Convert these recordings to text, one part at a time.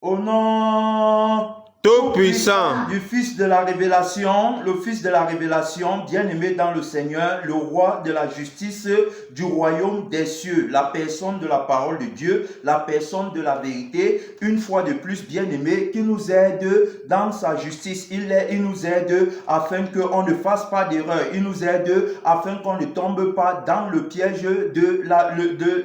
Au nom Tout-Puissant du Fils de la Révélation, le Fils de la Révélation, bien-aimé dans le Seigneur, le Roi de la justice du royaume des cieux, la personne de la parole de Dieu, la personne de la vérité, une fois de plus, bien-aimé, qui nous aide dans sa justice. Il nous aide afin qu'on ne fasse pas d'erreur. Il nous aide afin qu'on ne tombe pas dans le piège de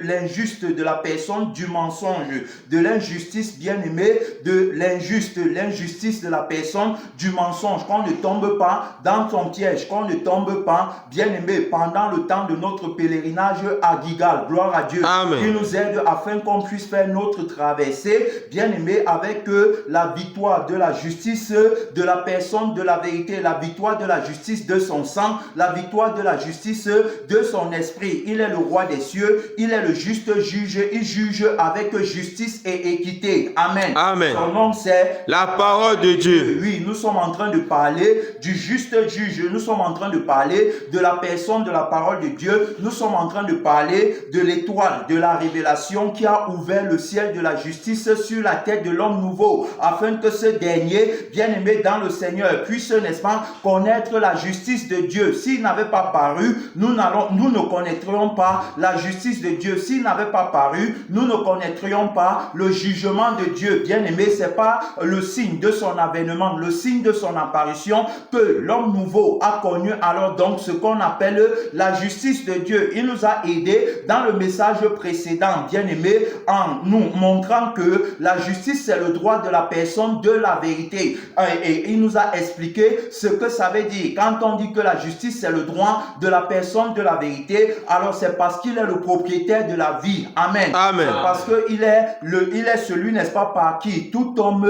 l'injuste, de la personne du mensonge, de l'injustice, bien-aimé, de l'injuste de la personne du mensonge, qu'on ne tombe pas dans son piège, qu'on ne tombe pas, bien-aimé, pendant le temps de notre pèlerinage à Gigal. Gloire à Dieu. Amen. Qui nous aide afin qu'on puisse faire notre traversée, bien-aimé, avec la victoire de la justice de la personne de la vérité, la victoire de la justice de son sang, la victoire de la justice de son esprit. Il est le roi des cieux, il est le juste juge, il juge avec justice et équité. Amen. Amen. Son nom c'est la parole de Dieu. Oui, nous sommes en train de parler du juste juge, nous sommes en train de parler de la personne de la parole de Dieu, nous sommes en train de parler de l'étoile de la révélation qui a ouvert le ciel de la justice sur la tête de l'homme nouveau, afin que ce dernier, bien-aimé dans le Seigneur, puisse, n'est-ce pas, connaître la justice de Dieu. S'il n'avait pas paru, nous ne connaîtrions pas la justice de Dieu. S'il n'avait pas paru, nous ne connaîtrions pas le jugement de Dieu. Bien-aimé, c'est pas le signe de son avènement, le signe de son apparition que l'homme nouveau a connu alors donc ce qu'on appelle la justice de Dieu. Il nous a aidé dans le message précédent, bien-aimé, en nous montrant que la justice c'est le droit de la personne de la vérité. Et il nous a expliqué ce que ça veut dire. Quand on dit que la justice c'est le droit de la personne de la vérité, alors c'est parce qu'il est le propriétaire de la vie. Amen. Amen. C'est parce qu'il est celui, n'est-ce pas, par qui tout homme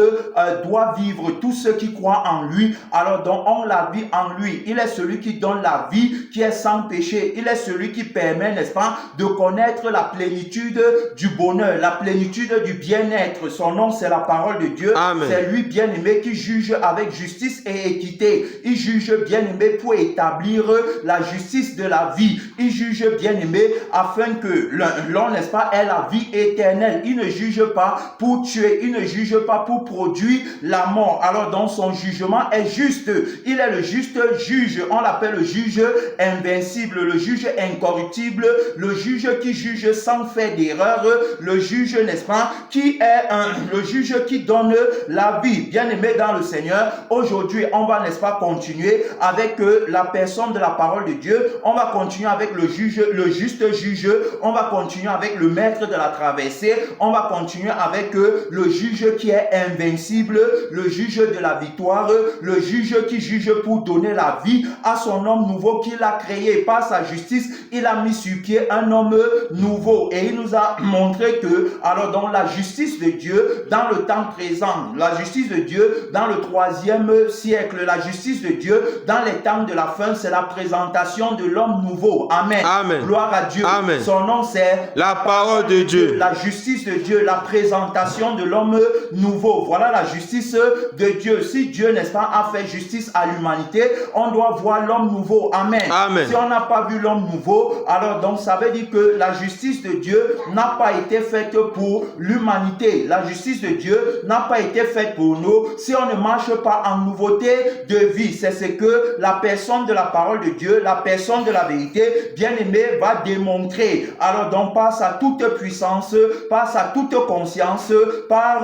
doit vivre, tous ceux qui croient en lui, alors donc on la vie en lui. Il est celui qui donne la vie qui est sans péché. Il est celui qui permet, n'est-ce pas, de connaître la plénitude du bonheur, la plénitude du bien-être. Son nom c'est la parole de Dieu. Amen. C'est lui, bien-aimé, qui juge avec justice et équité. Il juge, bien-aimé, pour établir la justice de la vie. Il juge, bien-aimé, afin que l'on, n'est-ce pas, ait la vie éternelle. Il ne juge pas pour tuer, il ne juge pas pour produire la mort. Alors donc son jugement est juste. Il est le juste juge. On l'appelle le juge invincible, le juge incorruptible, le juge qui juge sans faire d'erreur, le juge, n'est-ce pas, qui est le juge qui donne la vie. Bien-aimé dans le Seigneur, aujourd'hui on va, n'est-ce pas, continuer avec la personne de la parole de Dieu. On va continuer avec le juge, le juste juge. On va continuer avec le maître de la traversée. On va continuer avec le juge qui est invincible, le juge de la victoire, le juge qui juge pour donner la vie à son homme nouveau qu'il a créé. Par sa justice, il a mis sur pied un homme nouveau et il nous a montré que, alors dans la justice de Dieu dans le temps présent, la justice de Dieu dans le 3e siècle, la justice de Dieu dans les temps de la fin, c'est la présentation de l'homme nouveau. Amen. Amen. Gloire à Dieu. Amen. Son nom c'est la parole de Dieu. La justice de Dieu, la présentation de l'homme nouveau. Voilà la justice de Dieu. Si Dieu, n'est-ce pas, a fait justice à l'humanité, on doit voir l'homme nouveau. Amen. Amen. Si on n'a pas vu l'homme nouveau, alors donc ça veut dire que la justice de Dieu n'a pas été faite pour l'humanité. La justice de Dieu n'a pas été faite pour nous si on ne marche pas en nouveauté de vie. C'est ce que la personne de la parole de Dieu, la personne de la vérité, bien-aimée, va démontrer. Alors donc par sa toute puissance, par sa toute conscience, par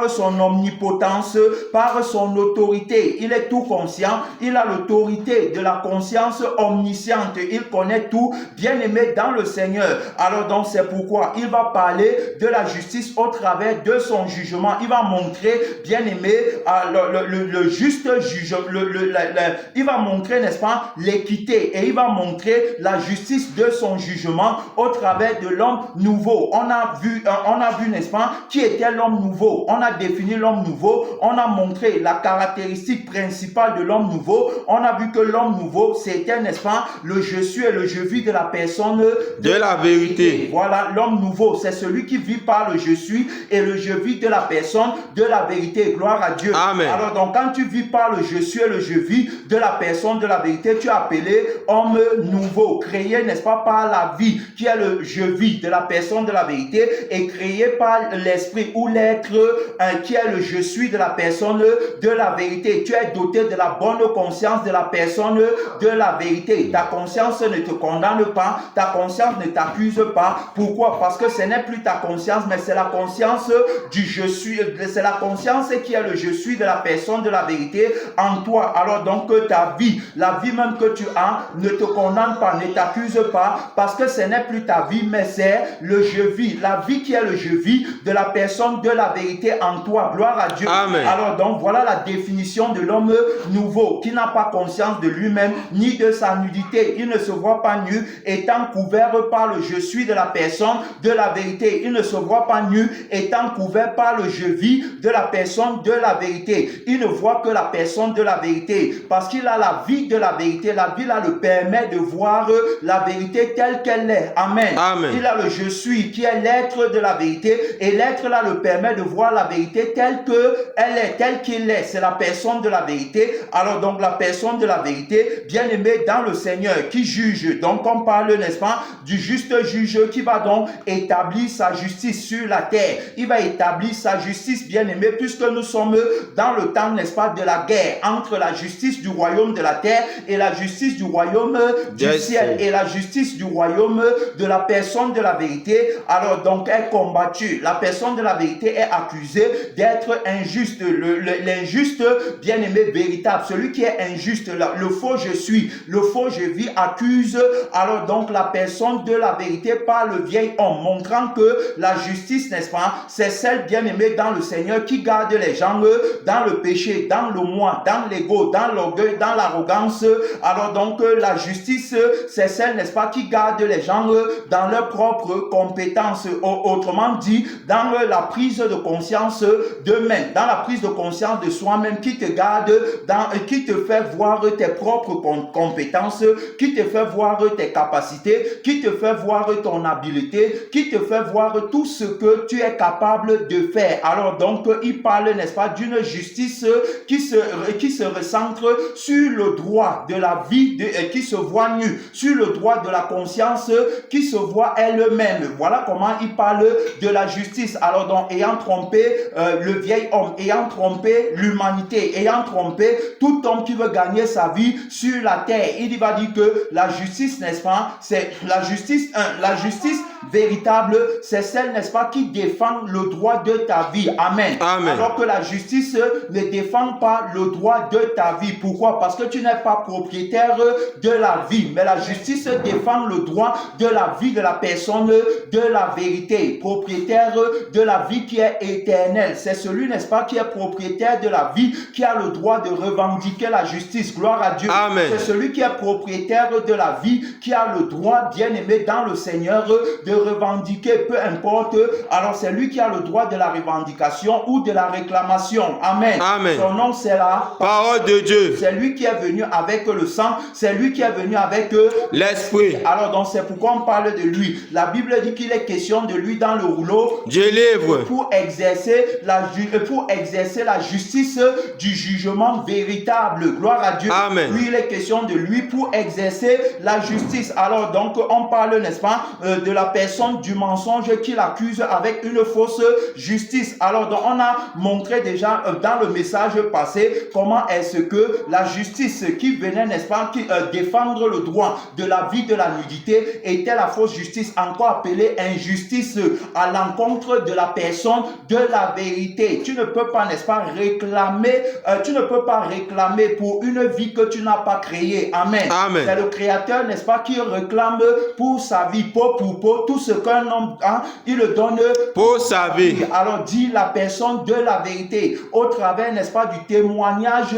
son omnipotence, par son autorité. Il est tout conscient, il a l'autorité de la conscience omnisciente, il connaît tout, bien-aimé dans le Seigneur. Alors donc c'est pourquoi il va parler de la justice au travers de son jugement. Il va montrer, bien-aimé, le juste juge, il va montrer, n'est-ce pas, l'équité, et il va montrer la justice de son jugement au travers de l'homme nouveau. On a vu, n'est-ce pas, qui était l'homme nouveau. On a défini l'homme l'homme nouveau, on a montré la caractéristique principale de l'homme nouveau. On a vu que l'homme nouveau, c'était, n'est-ce pas, le je suis et le je vis de la personne de la vérité. Voilà, l'homme nouveau, c'est celui qui vit par le je suis et le je vis de la personne de la vérité. Gloire à Dieu. Amen. Alors donc, quand tu vis par le je suis et le je vis de la personne de la vérité, tu es appelé homme nouveau, créé, n'est-ce pas, par la vie qui est le je vis de la personne de la vérité et créé par l'esprit ou l'être qui est le je suis de la personne de la vérité. Tu es doté de la bonne conscience de la personne de la vérité. Ta conscience ne te condamne pas, ta conscience ne t'accuse pas. Pourquoi? Parce que ce n'est plus ta conscience, mais c'est la conscience du je suis, c'est la conscience qui est le je suis de la personne de la vérité en toi. Alors donc ta vie, la vie même que tu as, ne te condamne pas, ne t'accuse pas, parce que ce n'est plus ta vie, mais c'est le je vis, la vie qui est le je vis de la personne de la vérité en toi. Gloire à Dieu. Amen. Alors donc voilà la définition de l'homme nouveau, qui n'a pas conscience de lui-même ni de sa nudité. Il ne se voit pas nu, étant couvert par le je suis de la personne de la vérité. Il ne se voit pas nu, étant couvert par le je vis de la personne de la vérité. Il ne voit que la personne de la vérité, parce qu'il a la vie de la vérité. La vie là le permet de voir la vérité telle qu'elle est. Amen. Amen. Il a le je suis qui est l'être de la vérité, et l'être là le permet de voir la vérité telle que elle est, telle qu'il est. C'est la personne de la vérité. Alors donc la personne de la vérité, bien aimé dans le Seigneur, qui juge. Donc on parle, n'est-ce pas, du juste juge qui va donc établir sa justice sur la terre. Il va établir sa justice, bien aimé, puisque nous sommes dans le temps, n'est-ce pas, de la guerre entre la justice du royaume de la terre et la justice du royaume du ciel, et la justice du royaume de la personne de la vérité. Alors donc est combattue. La personne de la vérité est accusée d'être injuste. L'injuste, bien aimé, véritable, celui qui est injuste, le faux je suis, le faux je vis, accuse alors donc la personne de la vérité par le vieil homme, montrant que la justice, n'est-ce pas, c'est celle, bien aimée, dans le Seigneur, qui garde les gens dans le péché, dans le moi, dans l'ego, dans l'orgueil, dans l'arrogance. Alors donc la justice, c'est celle, n'est-ce pas, qui garde les gens dans leurs propres compétences. Autrement dit, dans la prise de conscience d'eux-mêmes, dans la prise de conscience de soi-même, qui te garde, qui te fait voir tes propres compétences, qui te fait voir tes capacités, qui te fait voir ton habileté, qui te fait voir tout ce que tu es capable de faire. Alors donc, il parle, n'est-ce pas, d'une justice qui se recentre sur le droit de la vie, qui se voit nue, sur le droit de la conscience qui se voit elle-même. Voilà comment il parle de la justice. Alors donc, ayant trompé le vieil homme, ayant trompé l'humanité, ayant trompé tout homme qui veut gagner sa vie sur la terre, il va dire que la justice, n'est-ce pas, c'est la justice véritable, c'est celle, n'est-ce pas, qui défend le droit de ta vie. Amen. Amen. Alors que la justice ne défend pas le droit de ta vie. Pourquoi? Parce que tu n'es pas propriétaire de la vie, mais la justice défend le droit de la vie de la personne de la vérité, propriétaire de la vie qui est éternelle. C'est celui, n'est-ce pas, qui est propriétaire de la vie, qui a le droit de revendiquer la justice. Gloire à Dieu. Amen. C'est celui qui est propriétaire de la vie, qui a le droit, bien aimé dans le Seigneur, de revendiquer, peu importe. Alors c'est lui qui a le droit de la revendication ou de la réclamation. Amen. Amen. Son nom, c'est la parole de Dieu. C'est lui qui est venu avec le sang, c'est lui qui est venu avec l'esprit. Alors donc c'est pourquoi on parle de lui. La Bible dit qu'il est question de lui dans le rouleau Dieu livre pour exercer la justice du jugement véritable. Gloire à Dieu. Amen. Lui, il est question de lui pour exercer la justice. Alors donc on parle, n'est-ce pas, de la personne du mensonge qui l'accuse avec une fausse justice. Alors donc on a montré déjà dans le message passé comment est-ce que la justice qui venait, n'est-ce pas, défendre le droit de la vie de la nudité était la fausse justice, encore appelée injustice à l'encontre de la personne de la vérité. Tu ne peux pas, n'est-ce pas, réclamer pour une vie que tu n'as pas créée. Amen. Amen. C'est le Créateur, n'est-ce pas, qui réclame pour sa vie, peau pour peau, tout ce qu'un homme a, il le donne pour sa vie. Alors dit la personne de la vérité au travers, n'est-ce pas, du témoignage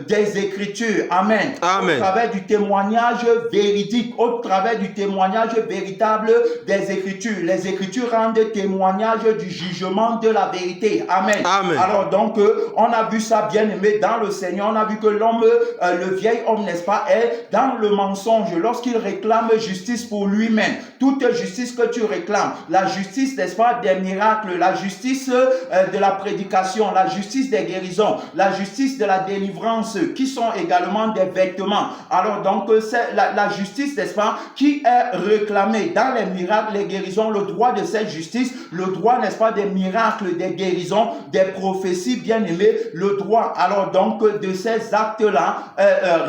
des Écritures. Amen. Amen. Au travers du témoignage véridique, au travers du témoignage véritable des Écritures. Les Écritures rendent témoignage du jugement de la vérité. Amen. Amen. Alors donc, on a vu ça, bien aimé, dans le Seigneur. On a vu que l'homme, le vieil homme, n'est-ce pas, est dans le mensonge lorsqu'il réclame justice pour lui-même. Toute justice que tu réclames, la justice, n'est-ce pas, des miracles, la justice de la prédication, la justice des guérisons, la justice de la délivrance, qui sont également des vêtements. Alors donc, c'est la justice, n'est-ce pas, qui est réclamée dans les miracles, les guérisons, le droit de cette justice, le droit, n'est-ce pas, des miracles, des guérisons, des prophéties, bien aimés, le droit, alors donc, de ces actes-là,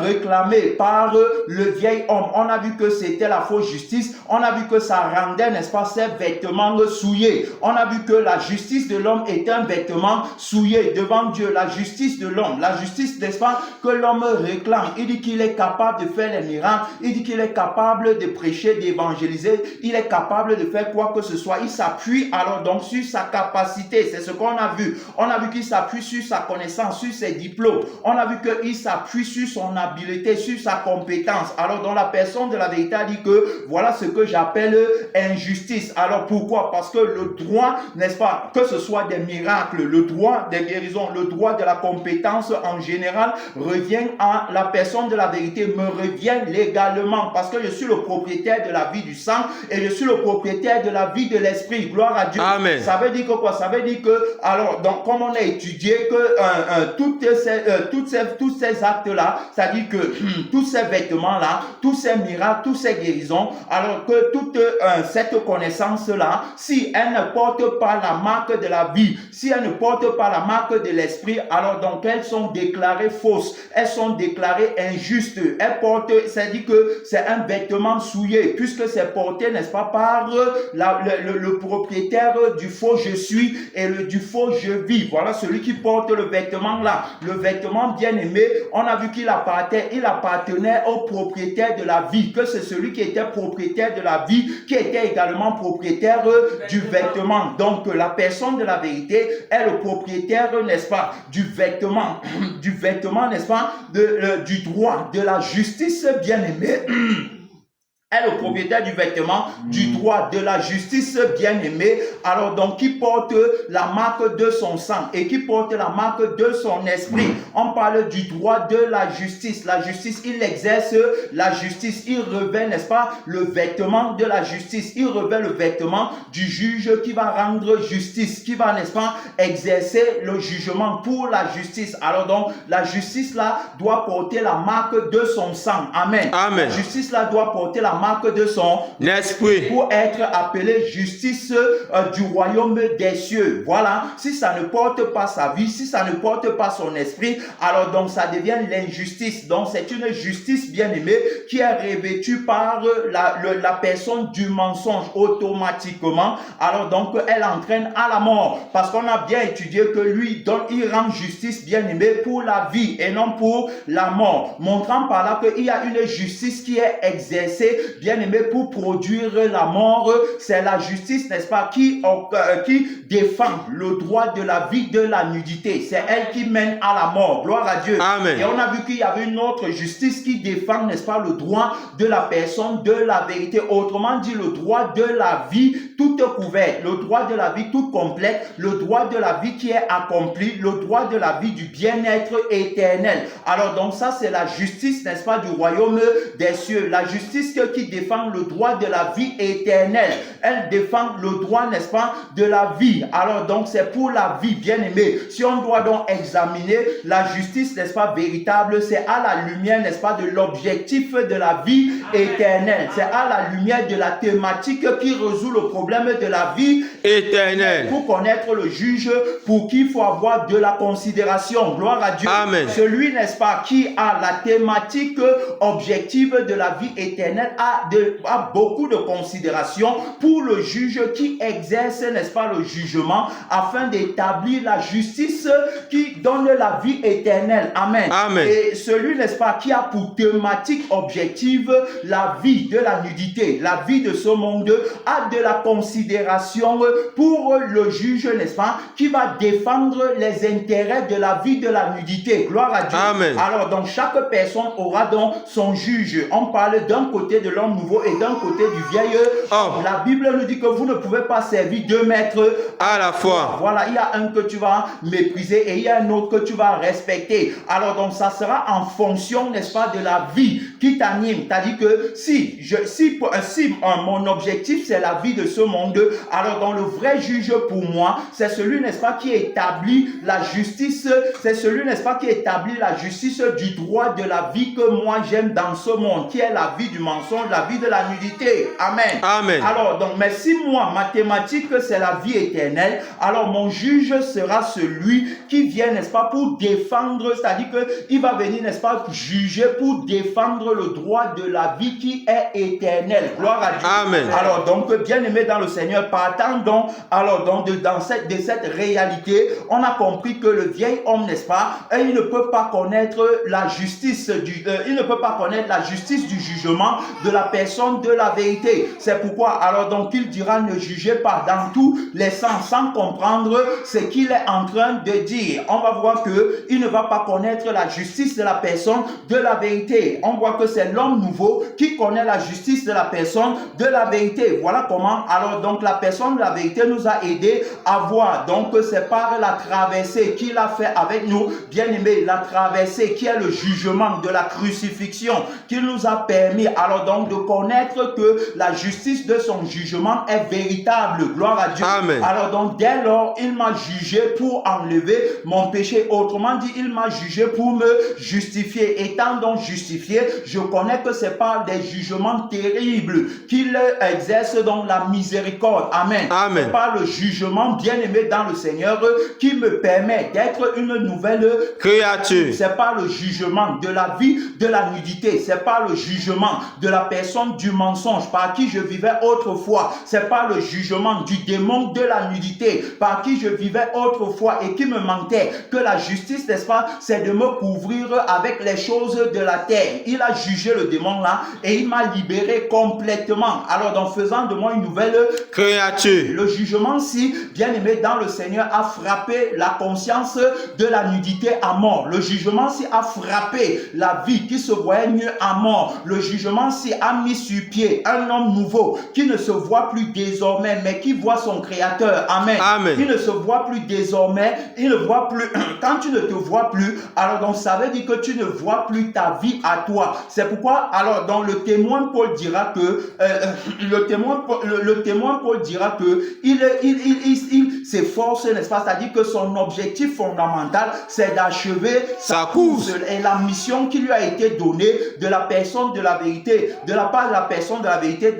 réclamés par le vieil homme. On a vu que c'était la fausse justice, on a vu que ça rendait, n'est-ce pas, ses vêtements souillés. On a vu que la justice de l'homme est un vêtement souillé devant Dieu. La justice de l'homme, la justice, n'est-ce pas, que l'homme réclame. Il dit qu'il est capable de faire les miracles, il dit qu'il est capable de prêcher, d'évangéliser, il est capable de faire quoi que ce soit. Il s'appuie alors donc sur sa capacité. C'est ce qu'on a vu. On a vu qu'il s'appuie sur sa connaissance, sur ses diplômes. On a vu qu'il s'appuie sur son habileté, sur sa compétence. Alors dans la personne de la vérité a dit que voilà ce que j'appelle injustice. Alors pourquoi? Parce que le droit, n'est-ce pas, que ce soit des miracles, le droit des guérisons, le droit de la compétence en général revient à la personne de la vérité, me revient légalement parce que je suis le propriétaire de la vie du sang et je suis le propriétaire de la vie de l'esprit. Gloire à Dieu. Amen. Ça veut dire que quoi? Ça veut dire que, alors, donc, comme on a étudié que tous ces actes-là, c'est-à-dire que tous ces vêtements-là, tous ces miracles, tous ces guérisons, alors que toute cette connaissance-là, si elle ne porte pas la marque de la vie, si elle ne porte pas la marque de l'esprit, alors donc elles sont déclarées fausses, elles sont déclarées injustes, elles portent, c'est-à-dire que c'est un vêtement souillé, puisque c'est porté, n'est-ce pas, par le propriétaire du faux je suis et du faux je vis. Voilà celui qui porte le vêtement là. Le vêtement bien aimé, on a vu qu'il appartenait au propriétaire de la vie, que c'est celui qui était propriétaire de la vie, qui était également propriétaire du vêtement. Donc la personne de la vérité est le propriétaire, n'est-ce pas, du vêtement, n'est-ce pas, du droit, de la justice, bien aimé. Est le propriétaire du vêtement, du droit, de la justice bien-aimée, alors donc qui porte la marque de son sang et qui porte la marque de son esprit. On parle du droit de la justice. La justice, il exerce la justice, il revêt, n'est-ce pas, le vêtement de la justice. Il revêt le vêtement du juge qui va rendre justice, qui va, n'est-ce pas, exercer le jugement pour la justice. Alors donc, la justice là doit porter la marque de son sang. Amen. Amen. La justice là doit porter la marque de son esprit pour être appelée justice du royaume des cieux. Voilà, si ça ne porte pas sa vie, si ça ne porte pas son esprit, alors donc ça devient l'injustice. Donc c'est une justice bien-aimée qui est revêtue par la personne du mensonge automatiquement. Alors donc elle entraîne à la mort parce qu'on a bien étudié que lui, donc il rend justice bien-aimée pour la vie et non pour la mort, montrant par là qu'il y a une justice qui est exercée bien-aimé pour produire la mort. C'est la justice, n'est-ce pas, qui défend le droit de la vie de la nudité. C'est elle qui mène à la mort. Gloire à Dieu. Amen. Et on a vu qu'il y avait une autre justice qui défend, n'est-ce pas, le droit de la personne de la vérité. Autrement dit, le droit de la vie toute couverte, le droit de la vie toute complète, le droit de la vie qui est accompli, le droit de la vie du bien-être éternel. Alors donc ça, c'est la justice, n'est-ce pas, du royaume des cieux. La justice qui défend le droit de la vie éternelle. Elle défend le droit, n'est-ce pas, de la vie. Alors donc c'est pour la vie, bien-aimée. Si on doit donc examiner la justice, n'est-ce pas, véritable, c'est à la lumière, n'est-ce pas, de l'objectif de la vie éternelle. C'est à la lumière de la thématique qui résout le problème de la vie éternelle. Pour connaître le juge, pour qui il faut avoir de la considération. Gloire à Dieu. Amen. Celui, n'est-ce pas, qui a la thématique objective de la vie éternelle a beaucoup de considération pour le juge qui exerce, n'est-ce pas, le jugement afin d'établir la justice qui donne la vie éternelle. Amen. Amen. Et celui, n'est-ce pas, qui a pour thématique objective la vie de la nudité, la vie de ce monde, a de la considération pour le juge, n'est-ce pas, qui va défendre les intérêts de la vie de la nudité. Gloire à Dieu. Amen. Alors, donc, chaque personne aura donc son juge. On parle d'un côté de l'homme nouveau et d'un côté du vieil homme. La Bible nous dit que vous ne pouvez pas servir deux maîtres à la fois. Voilà, il y a un que tu vas mépriser et il y a un autre que tu vas respecter. Alors, donc, ça sera en fonction, n'est-ce pas, de la vie qui t'anime. C'est-à-dire que si mon objectif, c'est la vie de ce monde, alors, donc, le vrai juge pour moi, c'est celui, n'est-ce pas, qui établit la justice, c'est celui, n'est-ce pas, qui établit la justice du droit de la vie que moi j'aime dans ce monde, qui est la vie du mensonge, la vie de la nudité. Amen. Amen. Alors, donc, mais si moi, mathématiques, c'est la vie éternelle, alors mon juge sera celui qui vient, n'est-ce pas, pour défendre, c'est-à-dire qu'il va venir, n'est-ce pas, juger pour défendre le droit de la vie qui est éternelle. Gloire à Dieu. Amen. Alors, donc, bien-aimé dans le Seigneur, partant donc, alors, donc, de cette réalité, on a compris que le vieil homme, n'est-ce pas, il ne peut pas connaître la justice il ne peut pas connaître la justice du jugement de la personne de la vérité. C'est pourquoi, alors, donc, il dira, ne jugez pas dans tous les sens, sans comprendre ce qu'il est en train de dire. On va voir que il ne va pas connaître la justice de la personne de la vérité. On voit que c'est l'homme nouveau qui connaît la justice de la personne de la vérité. Voilà comment, alors, donc, la personne de la vérité nous a aidé à voir. Donc, c'est par la traversée qu'il a fait avec nous, bien aimé, la traversée qui est le jugement de la crucifixion, qui nous a permis, alors, donc, de connaître que la justice de son jugement est véritable. Gloire à Dieu. Amen. Alors, donc, dès lors, il m'a jugé pour enlever mon péché. Autrement dit, il m'a jugé pour me justifier. Étant donc justifié, je connais que c'est par des jugements terribles qu'il exerce donc la miséricorde. Amen. Amen. C'est par le jugement, bien aimé dans le Seigneur, qui me permet d'être une nouvelle créature. C'est par le jugement de la vie de la nudité. C'est par le jugement de la personne du mensonge par qui je vivais autrefois. C'est par le jugement du démon de la nudité par qui je vivais autrefois et qui me mentait que la justice, n'est-ce pas, c'est de me couvrir avec les choses de la terre. Il a jugé le démon là et il m'a libéré complètement. Alors, en faisant de moi une nouvelle créature. Le jugement-ci, bien aimé dans le Seigneur, a frappé la conscience de la nudité à mort. Le jugement-ci a frappé la vie qui se voyait mieux à mort. Le jugement-ci a mis sur pied un homme nouveau qui ne se voit plus désormais, mais qui voit son Créateur. Amen. Amen. Il ne se voit plus désormais, il ne voit plus. Quand tu ne te vois plus, alors donc ça veut dire que tu ne vois plus ta vie à toi. C'est pourquoi, alors dans le témoin Paul dira que le témoin Paul dira que il s'efforce, n'est-ce pas, c'est-à-dire que son objectif fondamental, c'est d'achever sa course et la mission qui lui a été donnée de la personne de la vérité, de la part de la personne de la vérité,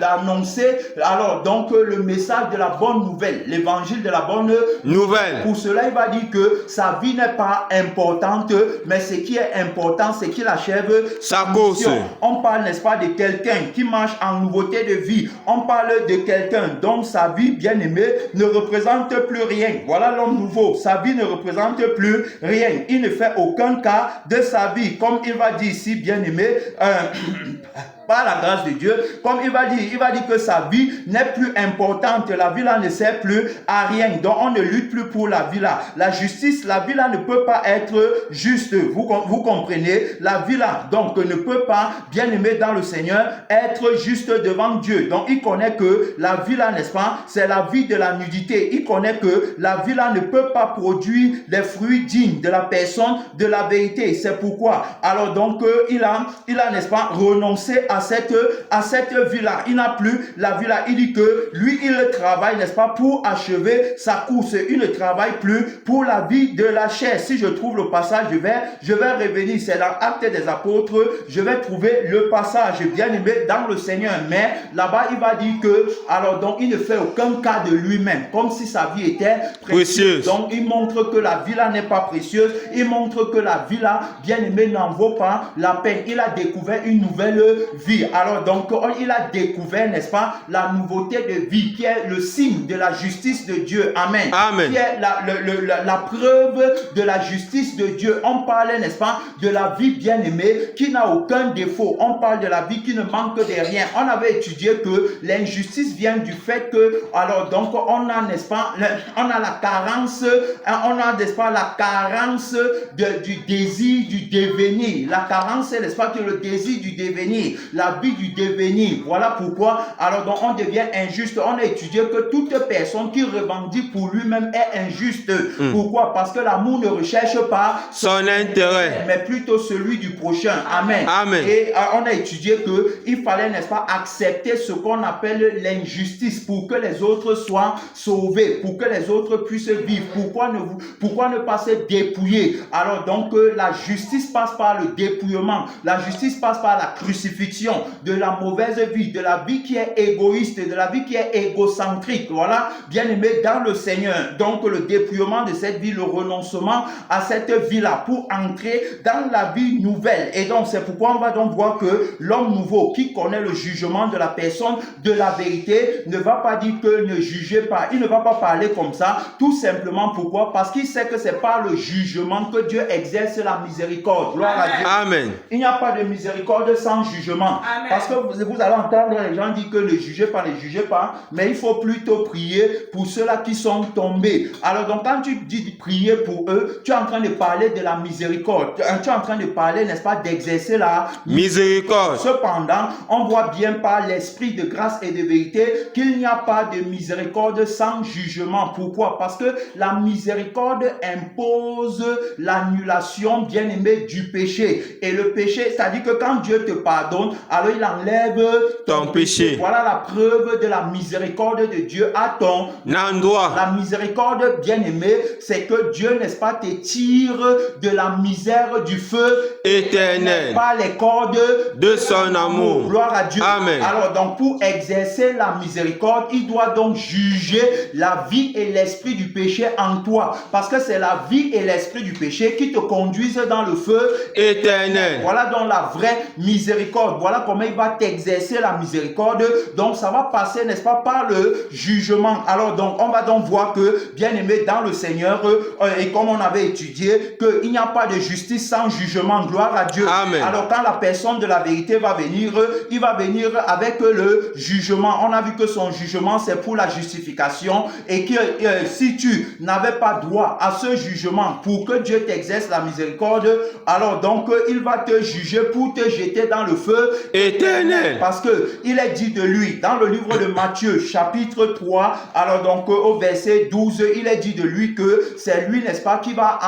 d'annoncer alors donc le message de la bonne nouvelle, l'évangile de la bonne nouvelle. Pour cela, il va dire que sa vie n'est pas importante, mais ce qui est important, c'est qu'il achève sa course. On parle, n'est-ce pas, de quelqu'un qui marche en nouveauté de vie. On parle de quelqu'un dont sa vie, bien aimée, ne représente plus rien. Voilà l'homme nouveau. Sa vie ne représente plus rien. Il ne fait aucun cas de sa vie. Comme il va dire ici, bien aimé, par la grâce de Dieu, comme il va dire que sa vie n'est plus importante, la vie là ne sert plus à rien, donc on ne lutte plus pour la vie là. La justice, la vie là ne peut pas être juste, vous comprenez, la vie là, donc ne peut pas, bien aimé dans le Seigneur, être juste devant Dieu. Donc il connaît que la vie là, n'est-ce pas, c'est la vie de la nudité. Il connaît que la vie là ne peut pas produire les fruits dignes de la personne de la vérité. C'est pourquoi, alors donc il a, n'est-ce pas, renoncé à cette vie-là. Il n'a plus la vie-là. Il dit que lui, il travaille, n'est-ce pas, pour achever sa course. Il ne travaille plus pour la vie de la chair. Si je trouve le passage, je vais revenir. C'est dans Actes des Apôtres. Je vais trouver le passage, bien aimé dans le Seigneur. Mais là-bas, il va dire que, alors donc, il ne fait aucun cas de lui-même, comme si sa vie était précieuse. Donc, il montre que la vie-là n'est pas précieuse. Il montre que la vie-là, bien aimé, n'en vaut pas la peine. Il a découvert une nouvelle vie. Alors donc, il a découvert, n'est-ce pas, la nouveauté de vie qui est le signe de la justice de Dieu. Amen. Amen. Qui est la preuve de la justice de Dieu. On parle, n'est-ce pas, de la vie bien-aimée qui n'a aucun défaut. On parle de la vie qui ne manque de rien. On avait étudié que l'injustice vient du fait que, alors donc, on a, n'est-ce pas, on a la carence, on a, n'est-ce pas, la carence du désir du devenir. La carence, c'est, n'est-ce pas, que le désir du devenir, la vie du devenir. Voilà pourquoi, alors donc, on devient injuste. On a étudié que toute personne qui revendique pour lui-même est injuste. Pourquoi? Parce que l'amour ne recherche pas Son intérêt. mais plutôt celui du prochain. Amen. Amen. Et on a étudié qu'il fallait, n'est-ce pas, accepter ce qu'on appelle l'injustice pour que les autres soient sauvés, pour que les autres puissent vivre. Pourquoi ne pas se dépouiller? Alors donc, la justice passe par le dépouillement. La justice passe par la crucifixion de la mauvaise vie, de la vie qui est égoïste, de la vie qui est égocentrique. Voilà, bien aimé dans le Seigneur. Donc, le dépouillement de cette vie, le renoncement à cette vie-là pour entrer dans la vie nouvelle. Et donc, c'est pourquoi on va donc voir que l'homme nouveau qui connaît le jugement de la personne de la vérité ne va pas dire que ne jugez pas. Il ne va pas parler comme ça. Tout simplement pourquoi? Parce qu'il sait que c'est par le jugement que Dieu exerce la miséricorde. Gloire à Dieu. Amen. Il n'y a pas de miséricorde sans jugement. Amen. Parce que vous allez entendre les gens dire que ne jugez pas, mais il faut plutôt prier pour ceux-là qui sont tombés. Alors donc quand tu dis de prier pour eux, tu es en train de parler de la miséricorde. Tu es en train de parler, n'est-ce pas, d'exercer la Miséricorde. Cependant, on voit bien par l'esprit de grâce et de vérité qu'il n'y a pas de miséricorde sans jugement. Pourquoi? Parce que la miséricorde impose l'annulation, bien aimé, du péché. Et le péché, c'est-à-dire que quand Dieu te pardonne, alors il enlève Ton péché. Voilà la preuve de la miséricorde de Dieu à ton N'endroit. La miséricorde, bien aimé, c'est que Dieu, n'est-ce pas, te tire de la misère du feu Éternel. par les cordes De son amour. Gloire à Dieu. Amen. Alors donc pour exercer la miséricorde, il doit donc juger la vie et l'esprit du péché en toi. Parce que c'est la vie et l'esprit du péché qui te conduisent dans le feu Éternel. Voilà donc la vraie miséricorde. Voilà comment il va t'exercer la miséricorde. Donc ça va passer, n'est-ce pas, par le jugement. Alors donc on va donc voir que, bien aimé dans le Seigneur, et comme on avait étudié, qu'il n'y a pas de justice sans jugement. Gloire à Dieu. Amen. Alors quand la personne de la vérité va venir, il va venir avec le jugement. On a vu que son jugement c'est pour la justification et que si tu n'avais pas droit à ce jugement pour que Dieu t'exerce la miséricorde, alors donc il va te juger pour te jeter dans le feu Éternel. parce que il est dit de lui dans le livre de Matthieu chapitre 3, alors donc au verset 12, il est dit de lui que c'est lui, n'est-ce pas, qui va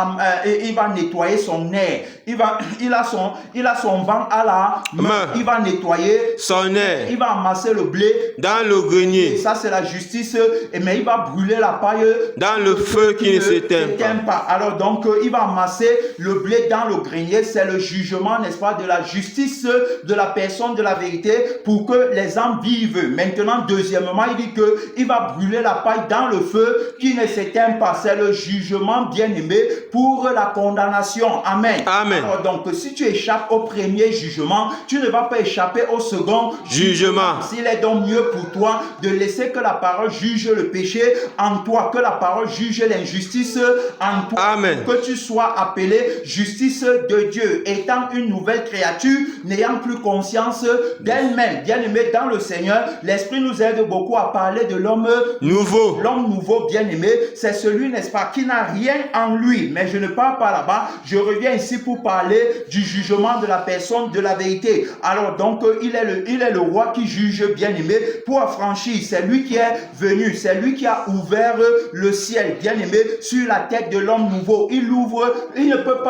il va nettoyer son air. Il a son vent à la main. Il va nettoyer Son air. il va amasser le blé Dans le et grenier. ça c'est la justice, mais il va brûler la paille Dans le feu qui ne s'éteint pas. Alors donc il va amasser le blé dans le grenier. C'est le jugement, n'est-ce pas, de la justice de la personne de la vérité pour que les hommes vivent. Maintenant, deuxièmement, il dit que il va brûler la paille dans le feu qui ne s'éteint pas. C'est le jugement, bien aimé, pour la condamnation. Amen. Amen. Alors donc si tu échappes au premier jugement, tu ne vas pas échapper au second Jugement. S'il est donc mieux pour toi de laisser que la parole juge le péché en toi, que la parole juge l'injustice en toi, Amen. que tu sois appelé justice de Dieu, étant une nouvelle créature, n'ayant plus conscience d'elle-même. Bien aimé dans le Seigneur, l'Esprit nous aide beaucoup à parler de l'homme Nouveau. L'homme nouveau, bien aimé, c'est celui, n'est-ce pas, qui n'a rien en lui. Mais je ne parle pas là-bas. Je reviens ici pour parler du jugement de la personne de la vérité. Alors donc, il est le roi qui juge, bien aimé, pour affranchir. C'est lui qui est venu. C'est lui qui a ouvert le ciel, bien aimé, sur la tête de l'homme nouveau. Il ouvre, il ne peut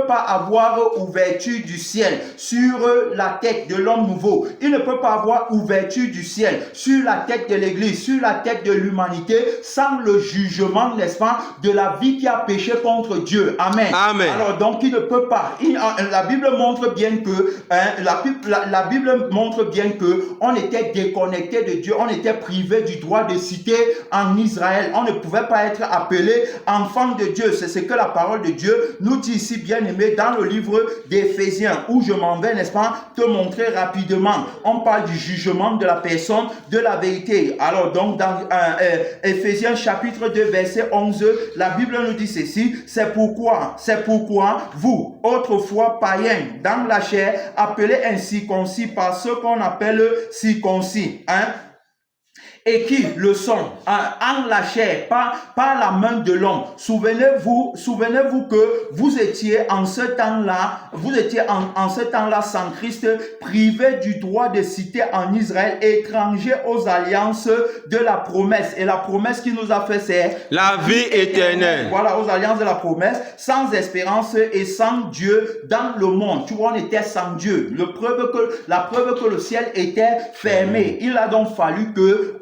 pas avoir ouverture du ciel sur la tête de l'homme nouveau. Il ne peut pas avoir ouverture du ciel sur la tête de l'église, sur la tête de l'humanité, sans le jugement, n'est-ce pas, de la vie qui a péché contre Dieu. Amen. Amen. Alors donc, il ne peut pas. La Bible montre bien que, la Bible montre bien que on était déconnecté de Dieu, on était privé du droit de citer en Israël. On ne pouvait pas être appelé enfant de Dieu. C'est ce que la parole de Dieu nous dit ici, bien aimé, dans le livre d'Éphésiens, où je m'en vais, n'est-ce n'est-ce pas, te montrer rapidement. On parle du jugement de la personne, de la vérité. Alors donc dans Éphésiens chapitre 2 verset 11, la Bible nous dit ceci, c'est pourquoi vous, autrefois païens, dans la chair, appelés incirconcis par ce qu'on appelle circoncis, et qui le sont en la chair, par la main de l'homme. Souvenez-vous que vous étiez en ce temps-là, sans Christ, privés du droit de cité en Israël, étrangers aux alliances de la promesse. Et la promesse qui nous a fait, c'est la vie éternelle. Voilà, aux alliances de la promesse, sans espérance et sans Dieu dans le monde. Tu vois, on était sans Dieu. La preuve que le ciel était fermé. Il a donc fallu que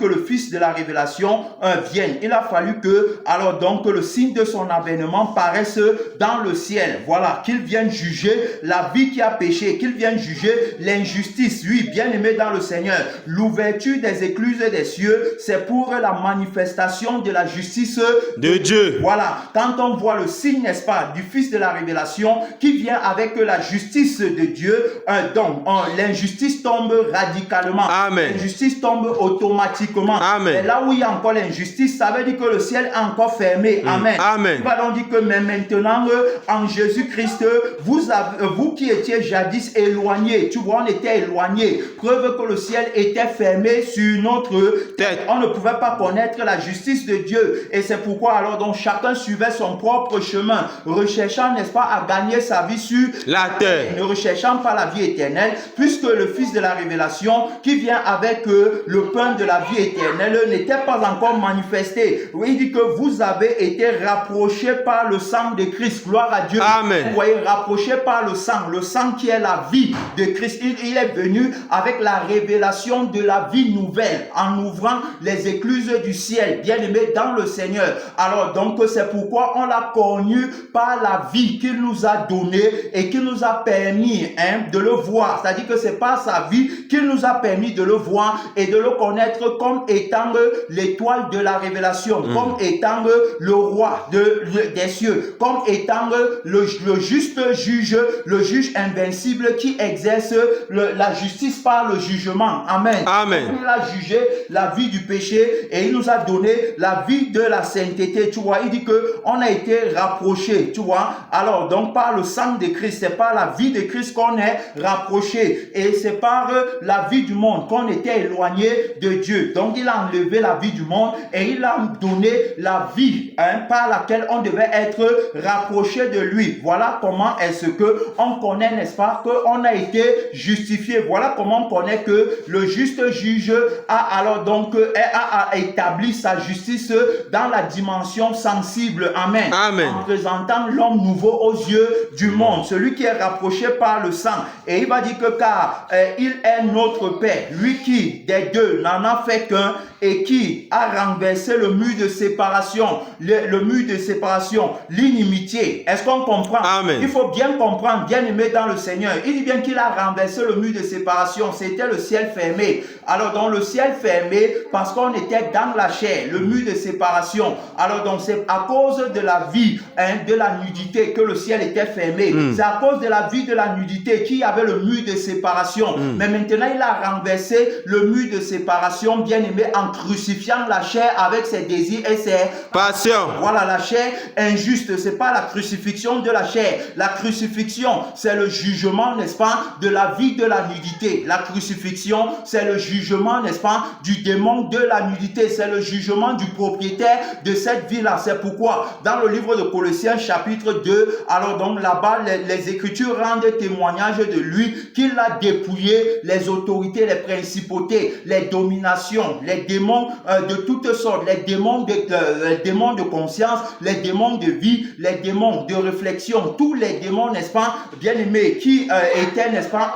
le Fils de la révélation vienne. Il a fallu que le signe de son avènement paraisse dans le ciel. Voilà, qu'il vienne juger la vie qui a péché, qu'il vienne juger l'injustice. Oui, bien-aimé dans le Seigneur, l'ouverture des écluses des cieux, c'est pour la manifestation de la justice de Dieu. Voilà, quand on voit le signe, n'est-ce pas, du Fils de la révélation qui vient avec la justice de Dieu, donc l'injustice tombe radicalement. Amen. L'injustice tombe automatiquement. Amen. Et là où il y a encore l'injustice, ça veut dire que le ciel est encore fermé. Amen. Amen. Il va donc dire que mais maintenant, en Jésus-Christ, vous qui étiez jadis éloignés, tu vois, on était éloignés. Preuve que le ciel était fermé sur notre tête. On ne pouvait pas connaître la justice de Dieu. Et c'est pourquoi alors donc chacun suivait son propre chemin, recherchant, n'est-ce pas, à gagner sa vie sur la terre, ne recherchant pas la vie éternelle, puisque le Fils de la révélation qui vient avec le pain de la vie éternelle n'était pas encore manifesté. Oui, il dit que vous avez été rapprochés par le sang de Christ. Gloire à Dieu. Amen. Vous voyez, rapprochés par le sang qui est la vie de Christ. Il est venu avec la révélation de la vie nouvelle, en ouvrant les écluses du ciel, bien aimé dans le Seigneur. Alors donc c'est pourquoi on l'a connu par la vie qu'il nous a donnée et qui nous a permis de le voir. C'est-à-dire que c'est par sa vie qu'il nous a permis de le voir et de le connaître comme étant l'étoile de la révélation, comme étant le roi des cieux, comme étant le juste juge, le juge invincible qui exerce la justice par le jugement. Amen. Amen. Il a jugé la vie du péché et il nous a donné la vie de la sainteté. Tu vois, il dit que on a été rapproché. Tu vois, alors donc par le sang de Christ, c'est par la vie de Christ qu'on est rapproché et c'est par la vie du monde qu'on était éloigné de Dieu. Donc il a enlevé la vie du monde et il a donné la vie par laquelle on devait être rapproché de lui. Voilà comment est-ce que on connaît, n'est-ce pas, qu'on a été justifié. Voilà comment on connaît que le juste juge a établi sa justice dans la dimension sensible. Amen. Amen. En présentant l'homme nouveau aux yeux du monde, celui qui est rapproché par le sang. Et il va dire que car il est notre Père, lui qui des deux n'en a fait qu'un et qui a renversé le mur de séparation, le mur de séparation, l'inimitié. Est-ce qu'on comprend? Amen. Il faut bien comprendre, bien aimé dans le Seigneur. Il dit bien qu'il a renversé le mur de séparation. C'était le ciel fermé. Alors dans le ciel fermé, parce qu'on était dans la chair, le mur de séparation. Alors donc c'est à cause de la vie, de la nudité que le ciel était fermé. C'est à cause de la vie de la nudité qu'il y avait le mur de séparation. Mais maintenant il a renversé le mur de séparation, bien aimé, en crucifiant la chair avec ses désirs et ses passions. Voilà, la chair injuste, c'est pas la crucifixion de la chair. La crucifixion, c'est le jugement, n'est-ce pas, de la vie de la nudité. La crucifixion, c'est le jugement, n'est-ce pas, du démon de la nudité. C'est le jugement du propriétaire de cette vie-là. C'est pourquoi, dans le livre de Colossiens, chapitre 2, alors donc là-bas, les Écritures rendent témoignage de lui, qu'il a dépouillé les autorités, les principautés, les dominations, les démons de toutes sortes, les démons de conscience, les démons de vie, les démons de réflexion, tous les démons, n'est-ce pas, bien aimés, qui étaient, n'est-ce pas,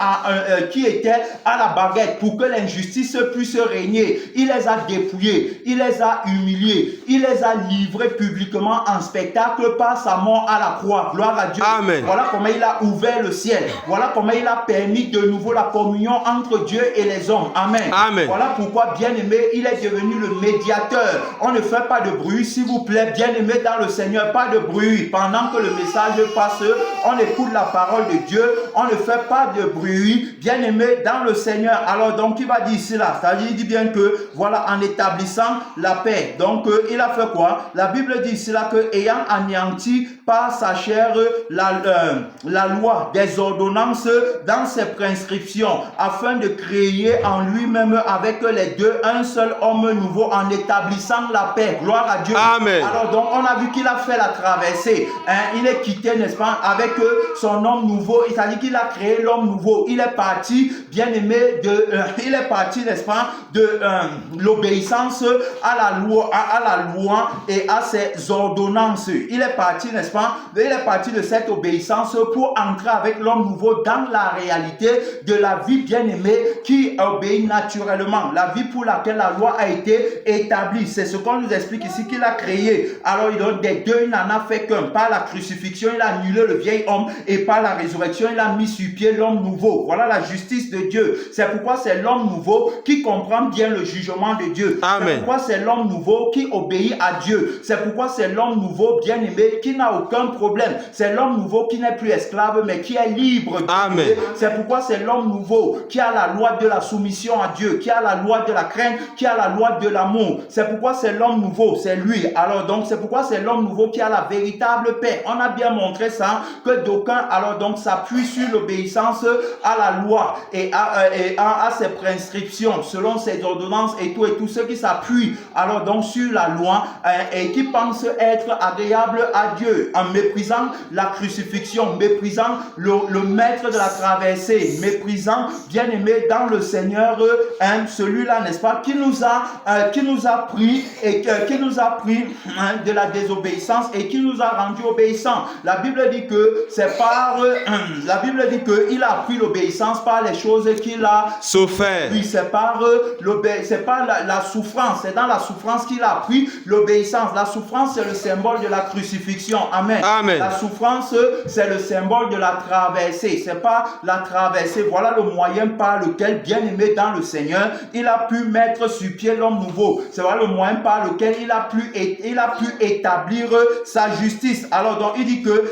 qui étaient à la baguette pour que l'injustice puisse régner. Il les a dépouillés, il les a humiliés, il les a livrés publiquement en spectacle par sa mort à la croix. Gloire à Dieu. Amen. Voilà comment il a ouvert le ciel. Voilà comment il a permis de nouveau la communion entre Dieu et les hommes. Amen. Amen. Voilà pourquoi, bien aimé, il est est devenu le médiateur. On ne fait pas de bruit, s'il vous plaît, bien-aimé dans le Seigneur, pas de bruit. Pendant que le message passe, on écoute la parole de Dieu, on ne fait pas de bruit, bien-aimé dans le Seigneur. Alors donc il va dire cela, c'est-à-dire il dit bien que voilà, en établissant la paix. Donc il a fait quoi? La Bible dit cela que ayant anéanti par sa chair la loi des ordonnances dans ses prescriptions, afin de créer en lui-même avec les deux un seul homme nouveau en établissant la paix. Gloire à Dieu. Amen. Alors donc on a vu qu'il a fait la traversée. Il est quitté, n'est-ce pas, avec son homme nouveau. C'est-à-dire qu'il a créé l'homme nouveau. Il est parti, bien aimé, il est parti, n'est-ce pas, de l'obéissance à la loi et à ses ordonnances. Il est parti, n'est-ce pas, il est parti de cette obéissance pour entrer avec l'homme nouveau dans la réalité de la vie bien-aimée qui obéit naturellement. La vie pour laquelle la loi a été établie. C'est ce qu'on nous explique ici qu'il a créé. Alors il donne des deux, il n'en a fait qu'un. Par la crucifixion, il a annulé le vieil homme et par la résurrection, il a mis sur pied l'homme nouveau. Voilà la justice de Dieu. C'est pourquoi c'est l'homme nouveau qui comprend bien le jugement de Dieu. Amen. C'est pourquoi c'est l'homme nouveau qui obéit à Dieu. C'est pourquoi c'est l'homme nouveau bien-aimé qui n'a aucun problème. C'est l'homme nouveau qui n'est plus esclave mais qui est libre. Amen. C'est pourquoi c'est l'homme nouveau qui a la loi de la soumission à Dieu, qui a la loi de la crainte, qui a la loi de l'amour. C'est pourquoi c'est l'homme nouveau, c'est lui. Alors donc c'est pourquoi c'est l'homme nouveau qui a la véritable paix. On a bien montré ça, que d'aucuns alors donc s'appuient sur l'obéissance à la loi et à ses prescriptions selon ses ordonnances et tout ceux qui s'appuient alors donc sur la loi et qui pensent être agréables à Dieu en méprisant la crucifixion, méprisant le maître de la traversée, méprisant bien-aimé dans le Seigneur celui-là, n'est-ce pas, qui nous a pris de la désobéissance et qui nous a rendu obéissants. La Bible dit que c'est par la Bible dit que il a pris l'obéissance par les choses qu'il a souffert. Oui, c'est par la souffrance, c'est dans la souffrance qu'il a pris l'obéissance. La souffrance c'est le symbole de la crucifixion. Amen. Amen. La souffrance c'est le symbole de la traversée. C'est pas la traversée. Voilà le moyen par lequel, bien-aimé dans le Seigneur, il a pu mettre sur pied l'homme nouveau. C'est voilà le moyen par lequel il a pu établir sa justice. Alors donc il dit que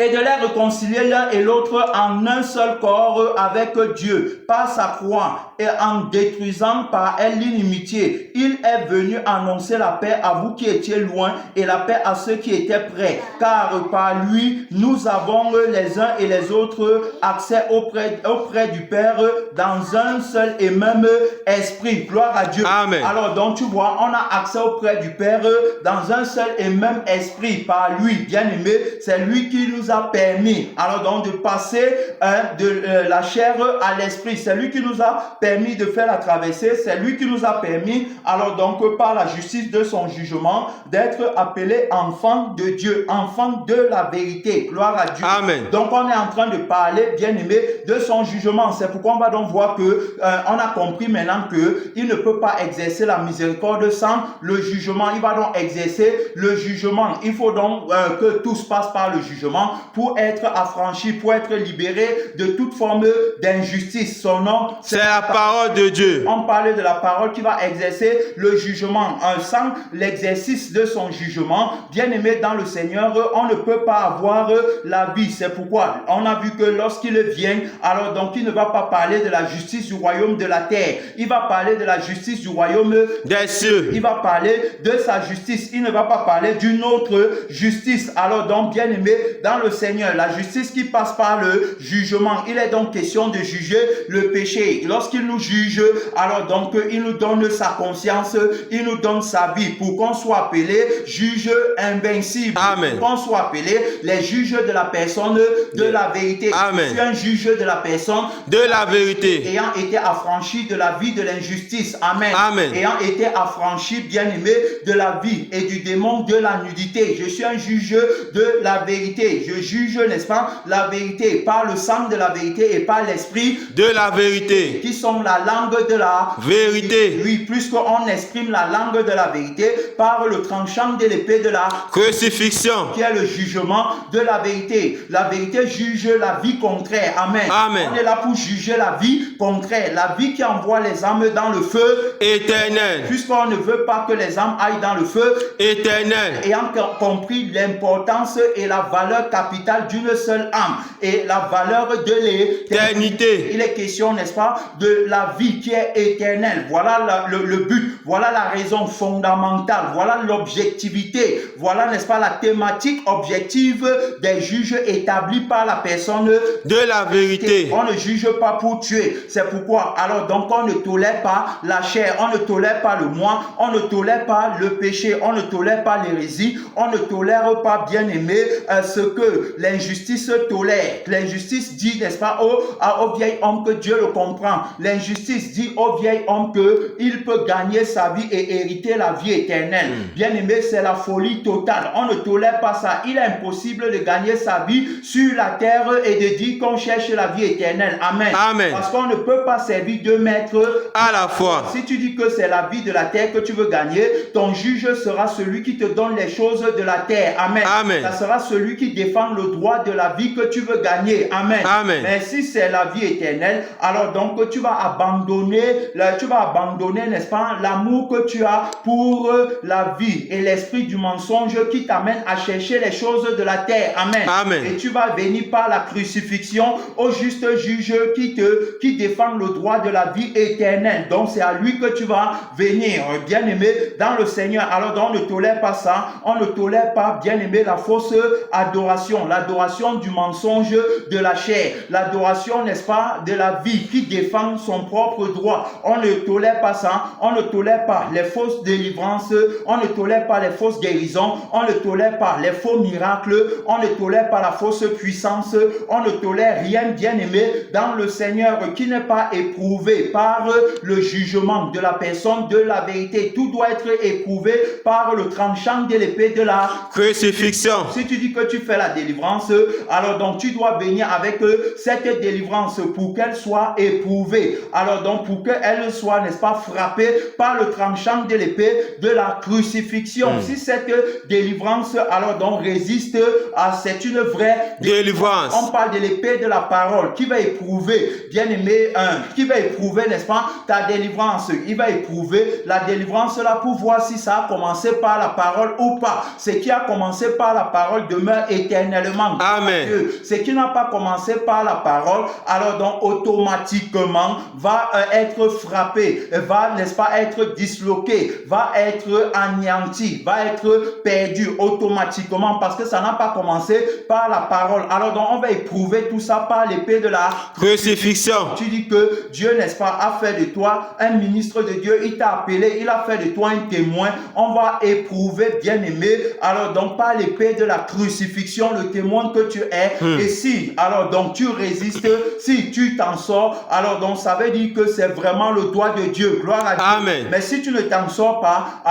et de les réconcilier l'un et l'autre en un seul corps avec Dieu par sa croix et en détruisant par elle l'inimitié. Il est venu annoncer la paix à vous qui étiez loin et la paix à ceux qui étaient près. Car par lui, nous avons les uns et les autres accès auprès du Père dans un seul et même esprit. Gloire à Dieu. Amen. Alors donc tu vois, on a accès auprès du Père dans un seul et même esprit par lui. Bien aimé, c'est lui qui nous a permis alors donc de passer de la chair à l'esprit. C'est lui qui nous a permis de faire la traversée. C'est lui qui nous a permis alors donc par la justice de son jugement d'être appelés enfants de Dieu, enfants de la vérité. Gloire à Dieu. Amen. Donc on est en train de parler, bien aimé, de son jugement. C'est pourquoi on va donc voir que on a compris maintenant que il ne peut pas exercer la miséricorde sans le jugement. Il va donc exercer le jugement. Il faut donc que tout se passe par le jugement pour être affranchi, pour être libéré de toute forme d'injustice. Son nom, c'est la parole de Dieu. On parlait de la parole qui va exercer le jugement. Sans l'exercice de son jugement, bien aimé dans le Seigneur, on ne peut pas avoir la vie. C'est pourquoi on a vu que lorsqu'il vient, alors donc il ne va pas parler de la justice du royaume de la terre. Il va parler de la justice du royaume des cieux. Il va parler de sa justice. Il ne va pas parler d'une autre justice. Alors donc, bien aimé dans le Seigneur, la justice qui passe par le jugement. Il est donc question de juger le péché. Lorsqu'il nous juge, alors donc il nous donne sa conscience, il nous donne sa vie pour qu'on soit appelé juge invincible. Amen. Pour qu'on soit appelé les juges de la personne de la vérité. Amen. Je suis un juge de la personne de la vérité. Ayant été affranchi de la vie de l'injustice. Amen. Amen. Ayant été affranchi, bien aimé, de la vie et du démon de la nudité. Je suis un juge de la vérité. Je juge, n'est-ce pas, la vérité par le sang de la vérité et par l'esprit de la vérité. qui sont la langue de la Vérité. Oui, puisqu'on exprime la langue de la vérité par le tranchant de l'épée de la Crucifixion. qui est le jugement de la vérité. La vérité juge la vie contraire. Amen. Amen. On est là pour juger la vie contraire, la vie qui envoie les âmes dans le feu Éternel. puisqu'on ne veut pas que les âmes aillent dans le feu. Éternel. Ayant compris l'importance et la valeur capitale d'une seule âme et la valeur de l'éternité. Il est question, n'est-ce pas, de la vie qui est éternelle. Voilà le but, voilà la raison fondamentale, voilà l'objectivité, voilà, n'est-ce pas, la thématique objective des juges établis par la personne de la vérité. On ne juge pas pour tuer. C'est pourquoi, alors donc, on ne tolère pas la chair, on ne tolère pas le moi, on ne tolère pas le péché, on ne tolère pas l'hérésie, on ne tolère pas, bien aimé, ce que l'injustice tolère. L'injustice dit, n'est-ce pas, au vieil homme que Dieu le comprend. L'injustice dit au vieil homme que il peut gagner sa vie et hériter la vie éternelle. Bien aimé, c'est la folie totale. On ne tolère pas ça. Il est impossible de gagner sa vie sur la terre et de dire qu'on cherche la vie éternelle. Amen. Amen. Parce qu'on ne peut pas servir deux maîtres à la fois. Si tu dis que c'est la vie de la terre que tu veux gagner, ton juge sera celui qui te donne les choses de la terre. Amen. Amen. Ça sera celui qui défend le droit de la vie que tu veux gagner. Amen. Amen. Mais si c'est la vie éternelle, alors donc tu vas abandonner, n'est-ce pas, l'amour que tu as pour la vie et l'esprit du mensonge qui t'amène à chercher les choses de la terre. Amen. Amen. Et tu vas venir par la crucifixion au juste juge qui défend le droit de la vie éternelle. Donc c'est à lui que tu vas venir, bien aimé, dans le Seigneur. Alors donc on ne tolère pas ça, on ne tolère pas, bien aimé, la fausse adoration, l'adoration du mensonge de la chair, l'adoration, n'est-ce pas, de la vie qui défend son propre droit. On ne tolère pas ça, on ne tolère pas les fausses délivrances, on ne tolère pas les fausses guérisons, on ne tolère pas les faux miracles, on ne tolère pas la fausse puissance, on ne tolère rien, bien aimé, dans le Seigneur qui n'est pas éprouvé par le jugement de la personne de la vérité. Tout doit être éprouvé par le tranchant de l'épée de la crucifixion. Si tu dis que tu fais la délivrance, alors donc tu dois venir avec cette délivrance pour qu'elle soit éprouvée. Alors donc pour qu'elle soit, n'est-ce pas, frappée par le tranchant de l'épée de la crucifixion. Si cette délivrance alors donc résiste à, c'est une vraie délivrance. On parle de l'épée de la parole qui va éprouver, bien aimé, qui va éprouver, n'est-ce pas, ta délivrance. Il va éprouver la délivrance là pour voir si ça a commencé par la parole ou pas. Ce qui a commencé par la parole demeure éternellement. Amen. Ce qui n'a pas commencé par la parole, alors donc automatiquement va être frappé, va, n'est-ce pas, être disloqué, va être anéanti, va être perdu automatiquement parce que ça n'a pas commencé par la parole. Alors donc on va éprouver tout ça par l'épée de la crucifixion. Tu dis que Dieu, n'est-ce pas, a fait de toi un ministre de Dieu, il t'a appelé, il a fait de toi un témoin. On va éprouver, bien aimé, alors donc par l'épée de la crucifixion, le témoin que tu es. Et si, alors donc tu résistes, si tu t'en sors, alors donc ça veut dire que c'est vraiment le doigt de Dieu. Gloire à Dieu. Amen. Mais si tu ne t'en sors pas,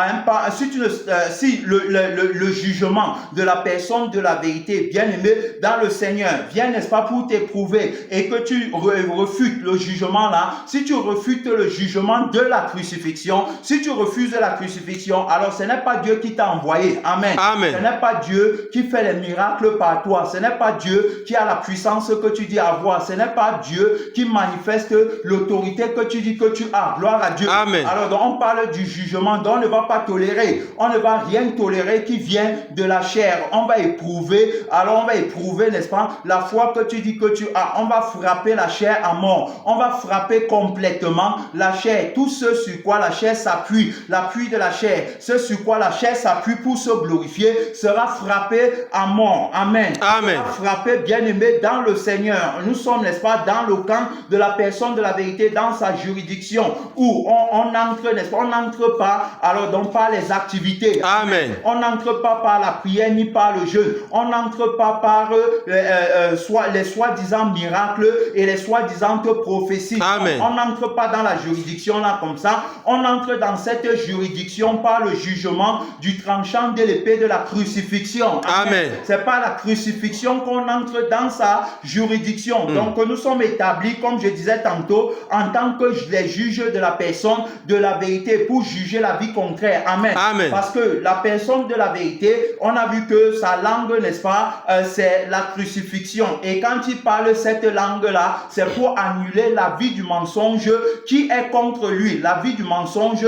si le jugement de la personne de la vérité, bien aimé, dans le Seigneur, vient, n'est-ce pas, pour t'éprouver et que tu refutes le jugement là, si tu refutes le jugement de la crucifixion, si tu refuses la crucifixion, alors ce n'est pas Dieu qui t'a envoyé. Amen. Amen. Ce n'est pas Dieu qui fait les miracles par toi. Ce n'est pas Dieu qui a la puissance que tu dis avoir. Ce n'est pas Dieu qui manifeste l'autorité que tu dis que tu as. Gloire à Dieu. Amen. Alors donc, on parle du jugement dont on ne va pas tolérer. On ne va rien tolérer qui vient de la chair. On va éprouver. Alors on va éprouver, n'est-ce pas, la foi que tu dis que tu as. On va frapper la chair à mort. On va frapper complètement la chair. Tout ce sur quoi la chair s'appuie, l'appui de la chair, ce sur quoi la chair s'appuie pour se glorifier, sera frappé à mort. Amen. Amen. Sera frappé, bien aimé, dans le Seigneur. Nous sommes, n'est-ce pas, dans le camp de la personne de la vérité, dans sa juridiction, où on entre, n'est-ce pas, on n'entre pas, alors donc par les activités. Amen. On n'entre pas par la prière ni par le jeûne. On n'entre pas par les soi-disant miracles et les soi-disant prophéties. Amen. On n'entre pas dans la juridiction là comme ça. On entre dans cette juridiction par le jugement du tranchant de l'épée de la crucifixion. Amen. C'est pas la crucifixion qu'on entre dans sa juridiction. Donc nous sommes établis, comme je disais tantôt, en tant que les juges de la personne de la vérité pour juger la vie contraire. Amen. Amen. Parce que la personne de la vérité, on a vu que sa langue, n'est-ce pas, c'est la crucifixion. Et quand il parle cette langue-là, c'est pour annuler la vie du mensonge qui est contre lui, la vie du mensonge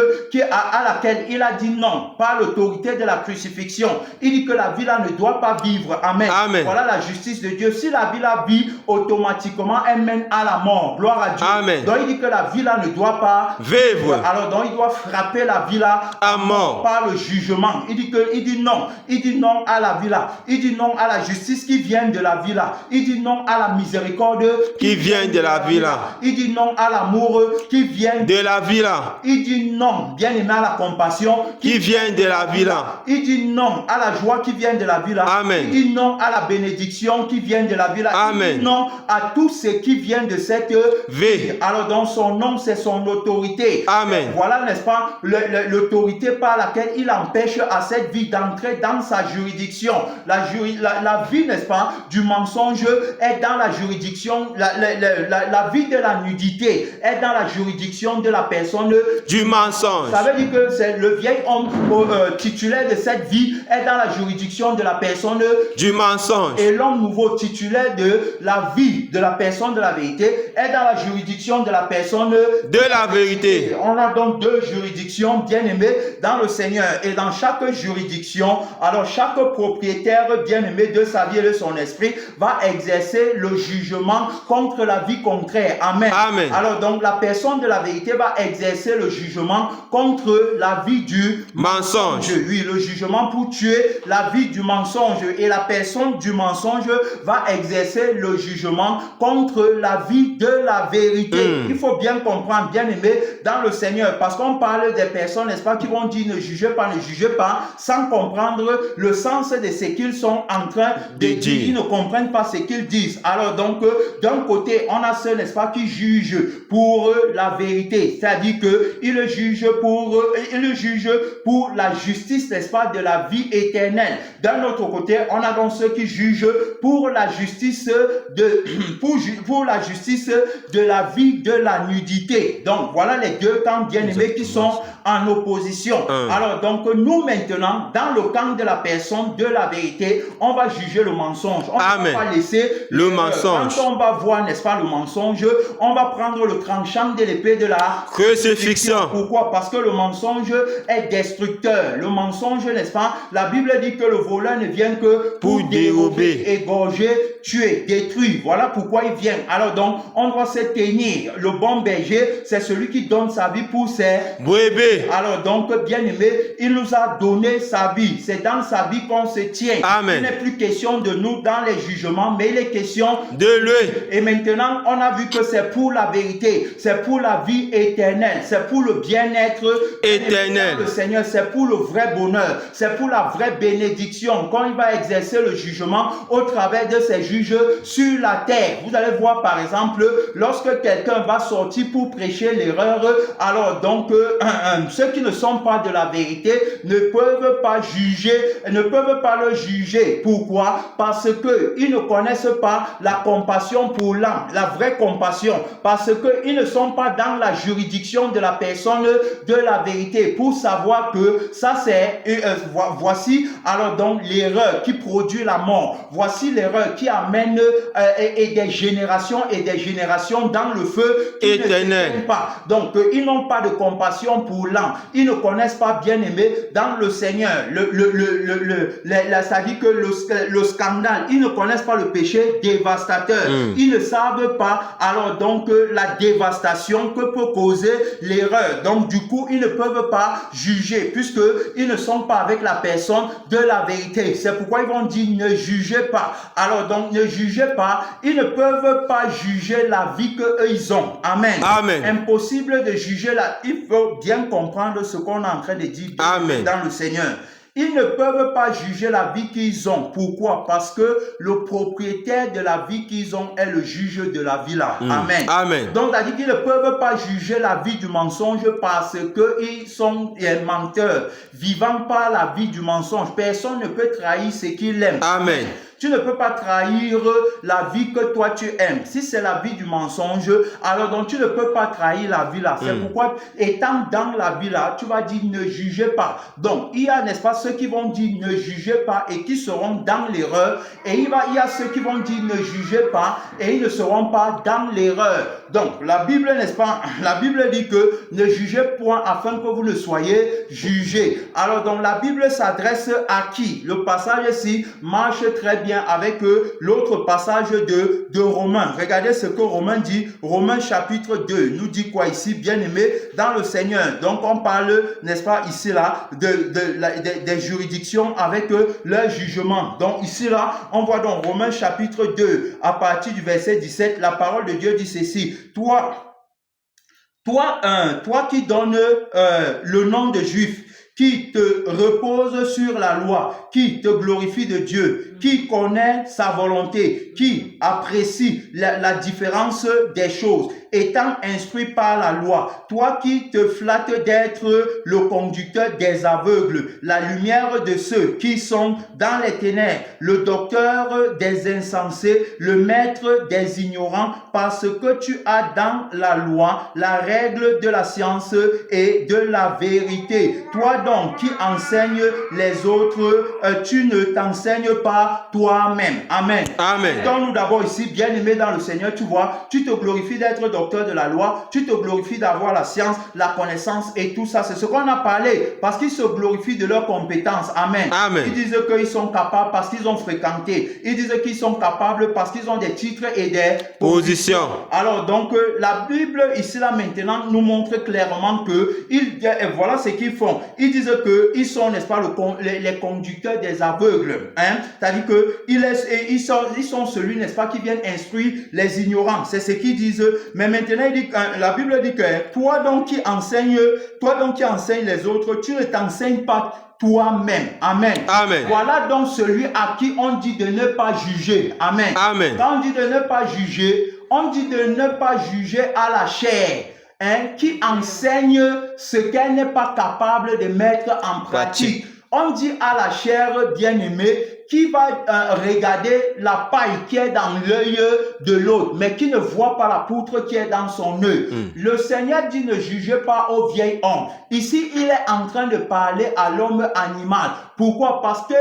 à laquelle il a dit non, par l'autorité de la crucifixion. Il dit que la vie-là ne doit pas vivre. Amen. Amen. Voilà la justice de Dieu. Si la vie-là vit, automatiquement, elle mène à la mort. Gloire à Dieu. Amen. Donc il dit que la vie-là ne doit pas vivre. Alors donc il doit frapper la vie-là à mort par le jugement. Il dit non. Il dit non à la vie-là. Il dit non à la justice qui vient de la vie-là. Il dit non à la miséricorde qui vient de la vie-là. Il dit non à l'amour qui vient de la vie-là. Il dit non, bien aimé, à la compassion qui vient de la vie-là. Il dit non à la joie qui vient de la vie-là. Amen. Il dit non à la bénédiction qui vient de la vie-là. Amen. Il dit non à tout ce qui vient de cette vie. Alors dans son nom, c'est son autorité. Amen. Voilà, n'est-ce pas, l'autorité par laquelle il empêche à cette vie d'entrer dans sa juridiction. La vie, n'est-ce pas, du mensonge est dans la juridiction. La vie de la nudité est dans la juridiction de la personne du mensonge. Ça veut dire que c'est le vieil homme titulaire de cette vie est dans la juridiction de la personne du mensonge. Et l'homme nouveau titulaire de la vie de la personne de la vérité est dans la juridiction de la personne de la vérité. On a donc deux juridictions bien aimées dans le Seigneur. Et dans chaque juridiction, alors chaque propriétaire bien aimé de sa vie et de son esprit va exercer le jugement contre la vie contraire. Amen. Amen. Alors donc la personne de la vérité va exercer le jugement contre la vie du mensonge. Oui, le jugement pour tuer la vie du mensonge. Et la personne du mensonge va exercer le jugement contre la vie de la vérité. Il faut bien comprendre, bien aimé, dans le Seigneur, parce qu'on parle des personnes, n'est-ce pas, qui vont dire ne jugez pas, sans comprendre le sens de ce qu'ils sont en train de dire. Ils ne comprennent pas ce qu'ils disent. Alors donc, d'un côté, on a ceux, n'est-ce pas, qui jugent pour la vérité, c'est-à-dire que ils jugent pour la justice, n'est-ce pas, de la vie éternelle. D'un autre côté, on a donc ceux qui jugent pour la justice pour la justice de la vie de la nudité. Donc voilà les deux camps bien aimés qui sont en opposition. Alors donc nous maintenant, dans le camp de la personne de la vérité, on va juger le mensonge. On ne va pas laisser le mensonge. Quand on va voir, n'est-ce pas, le mensonge, on va prendre le tranchant de l'épée de la crucifixion. Pourquoi? Parce que le mensonge est destructeur. Le mensonge, n'est-ce pas, la Bible dit que le voleur ne vient que pour dérober, égorger, tuer, détruire. Voilà pourquoi il vient. Alors donc, on doit se tenir. Le bon berger, c'est celui qui donne sa vie pour ses brebis. Alors donc, bien aimé, il nous a donné sa vie. C'est dans sa vie qu'on se tient. Amen. Il n'est plus question de nous dans les jugements, mais il est question de lui. Et maintenant, on a vu que c'est pour la vérité, c'est pour la vie éternelle, c'est pour le bien-être éternel. Le Seigneur, c'est pour le vrai bonheur, c'est pour la vraie bénédiction. Quand il va exercer le jugement au travers de ses juges sur la terre. Vous allez voir par exemple, lorsque quelqu'un va sortir pour prêcher l'erreur, alors donc ceux qui ne sont pas de la vérité ne peuvent pas juger, ne peuvent pas le juger. Pourquoi? Parce que ils ne connaissent pas la compassion pour l'âme, la vraie compassion, parce que ils ne sont pas dans la juridiction de la personne de la vérité pour savoir que ça c'est voici alors donc l'erreur qui produit la mort, voici l'erreur qui amène et des générations dans le feu éternel. Donc ils n'ont pas de compassion pour l'âme, ils ne connaissent pas, bien aimé, dans le Seigneur c'est-à-dire que le scandale, ils ne connaissent pas le péché dévastateur, ils ne savent pas alors donc la dévastation que peut causer l'erreur. Donc du coup ils ne peuvent pas juger puisque ils ne sont pas avec la personne de la vérité. C'est pourquoi ils vont dire ne jugez pas. Alors donc ne jugez pas, ils ne peuvent pas juger la vie que ils ont. Amen. Amen. Impossible de juger il faut bien comprendre ce qu'on est en train de dire dans le Seigneur. Ils ne peuvent pas juger la vie qu'ils ont. Pourquoi? Parce que le propriétaire de la vie qu'ils ont est le juge de la vie là. Amen. Amen. Donc, c'est-à-dire qu'ils ne peuvent pas juger la vie du mensonge parce qu'ils sont menteurs, vivant par la vie du mensonge. Personne ne peut trahir ce qu'il aime. Amen. Tu ne peux pas trahir la vie que toi tu aimes. Si c'est la vie du mensonge, alors donc tu ne peux pas trahir la vie là. C'est pourquoi, étant dans la vie là, tu vas dire ne jugez pas. Donc, il y a, n'est-ce pas, ceux qui vont dire ne jugez pas et qui seront dans l'erreur. Et il y a ceux qui vont dire ne jugez pas et ils ne seront pas dans l'erreur. Donc, la Bible, n'est-ce pas, la Bible dit que ne jugez point afin que vous ne soyez jugés. Alors, donc, la Bible s'adresse à qui? Le passage ici marche très bien avec l'autre passage de Romains. Regardez ce que Romains dit. Romains chapitre 2 nous dit quoi ici, bien-aimé, dans le Seigneur. Donc, on parle, n'est-ce pas, ici là, des juridictions avec leur jugement. Donc, ici là, on voit dans Romains chapitre 2, à partir du verset 17, la parole de Dieu dit ceci. Toi qui donnes le nom de juif, qui te repose sur la loi, qui te glorifie de Dieu, qui connaît sa volonté, qui apprécie la différence des choses, étant instruit par la loi, toi qui te flattes d'être le conducteur des aveugles, la lumière de ceux qui sont dans les ténèbres, le docteur des insensés, le maître des ignorants, parce que tu as dans la loi la règle de la science et de la vérité. Toi donc qui enseignes les autres, tu ne t'enseignes pas toi-même. Amen. Amen. Donc nous d'abord ici, bien-aimé dans le Seigneur, tu vois, tu te glorifies d'être docteur de la loi, tu te glorifies d'avoir la science, la connaissance et tout ça. C'est ce qu'on a parlé, parce qu'ils se glorifient de leurs compétences. Amen. Amen. Ils disent qu'ils sont capables parce qu'ils ont fréquenté. Ils disent qu'ils sont capables parce qu'ils ont des titres et des Position. Alors donc la Bible ici là maintenant nous montre clairement que voilà ce qu'ils font. Ils disent que ils sont, n'est-ce pas, les conducteurs des aveugles. Hein? C'est-à-dire que ils sont celui, n'est-ce pas, qui viennent instruire les ignorants. C'est ce qu'ils disent. Mais maintenant il dit, la Bible dit que toi donc qui enseignes les autres, tu ne t'enseignes pas toi-même. Amen. Amen. Voilà donc celui à qui on dit de ne pas juger. Amen. Amen. Quand on dit de ne pas juger, on dit de ne pas juger à la chair. Hein, qui enseigne ce qu'elle n'est pas capable de mettre en pratique. On dit à la chair bien-aimée qui va regarder la paille qui est dans l'œil de l'autre, mais qui ne voit pas la poutre qui est dans son œil. Le Seigneur dit ne jugez pas au vieil homme. Ici, il est en train de parler à l'homme animal. Pourquoi? Parce que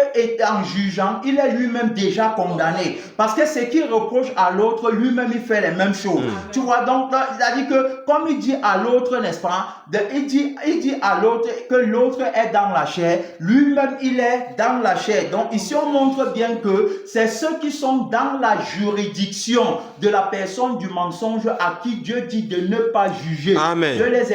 en jugeant, il est lui-même déjà condamné. Parce que ce qu'il reproche à l'autre, lui-même, il fait les mêmes choses. Tu vois, donc, c'est-à-dire que, comme il dit à l'autre, n'est-ce pas, il dit à l'autre que l'autre est dans la chair, lui-même, il est dans la chair. Donc, ici, on montre bien que c'est ceux qui sont dans la juridiction de la personne du mensonge à qui Dieu dit de ne pas juger. Amen. Dieu les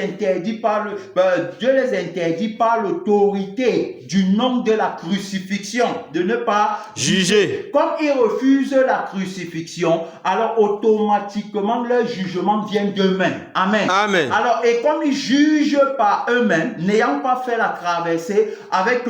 interdit par l'autorité du nom de la crucifixion, de ne pas Juger. Comme ils refusent la crucifixion, alors automatiquement leur jugement vient d'eux-mêmes. Amen. Amen. Alors, et comme ils jugent par eux-mêmes, n'ayant pas fait la traversée avec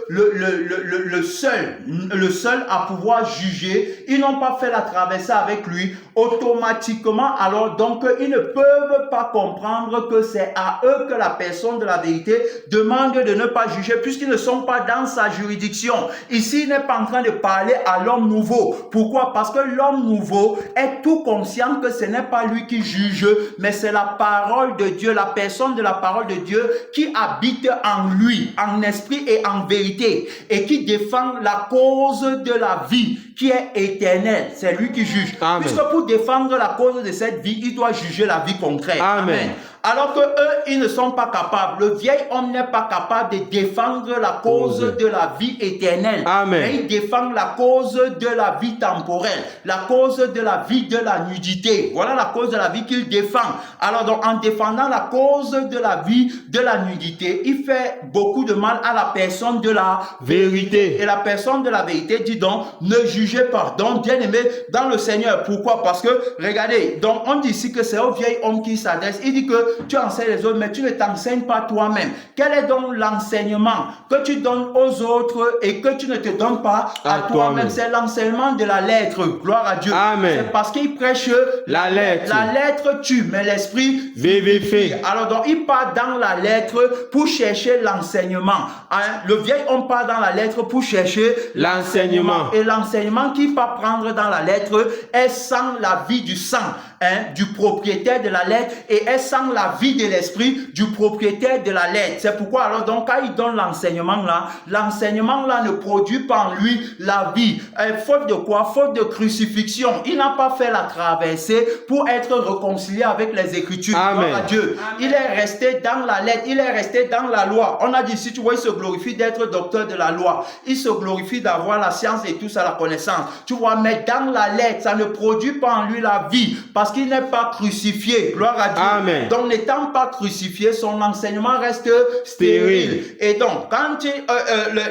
le seul à pouvoir juger, ils n'ont pas fait la traversée avec lui, automatiquement, alors donc ils ne peuvent pas comprendre que c'est à eux que la personne de la vérité demande de ne pas juger, puisqu'ils ne sont pas dans sa juridiction. Ici, il n'est pas en train de parler à l'homme nouveau. Pourquoi? Parce que l'homme nouveau est tout conscient que ce n'est pas lui qui juge, mais c'est la parole de Dieu, la personne de la parole de Dieu qui habite en lui, en esprit et en vérité, et qui défend la cause de la vie qui est éternelle. C'est lui qui juge. Amen. Puisque pour défendre la cause de cette vie, il doit juger la vie contraire. Amen. Alors que eux, ils ne sont pas capables. Le vieil homme n'est pas capable de défendre la cause de la vie éternelle. Amen. Mais il défend la cause de la vie temporelle, la cause de la vie de la nudité. Voilà la cause de la vie qu'il défend. Alors donc, en défendant la cause de la vie de la nudité, il fait beaucoup de mal à la personne de la vérité. Et la personne de la vérité dit donc, ne jugez pas. Donc, bien aimé dans le Seigneur. Pourquoi? Parce que, regardez, donc on dit ici que c'est au vieil homme qui s'adresse. Il dit que que tu enseignes les autres, mais tu ne t'enseignes pas toi-même. Quel est donc l'enseignement que tu donnes aux autres et que tu ne te donnes pas à toi-même? C'est l'enseignement de la lettre. Gloire à Dieu. Amen. C'est parce qu'il prêche la lettre. La lettre tue, mais l'esprit vivifie. Alors donc, il part dans la lettre pour chercher l'enseignement. Hein? Le vieil homme part dans la lettre pour chercher l'enseignement. Et l'enseignement qu'il va prendre dans la lettre est sans la vie du sang, hein, du propriétaire de la lettre, et est sans la vie de l'esprit du propriétaire de la lettre. C'est pourquoi alors donc quand il donne l'enseignement là ne produit pas en lui la vie. Faute de quoi? Faute de crucifixion. Il n'a pas fait la traversée pour être réconcilié avec les Écritures. Amen. À Dieu. Amen. Il est resté dans la lettre, il est resté dans la loi. On a dit, si tu vois, il se glorifie d'être docteur de la loi. Il se glorifie d'avoir la science et tout ça, la connaissance. Tu vois, mais dans la lettre, ça ne produit pas en lui la vie parce qu'il n'est pas crucifié. Gloire à Dieu. Amen. Donc, n'étant pas crucifié, son enseignement reste stérile. Et donc, quand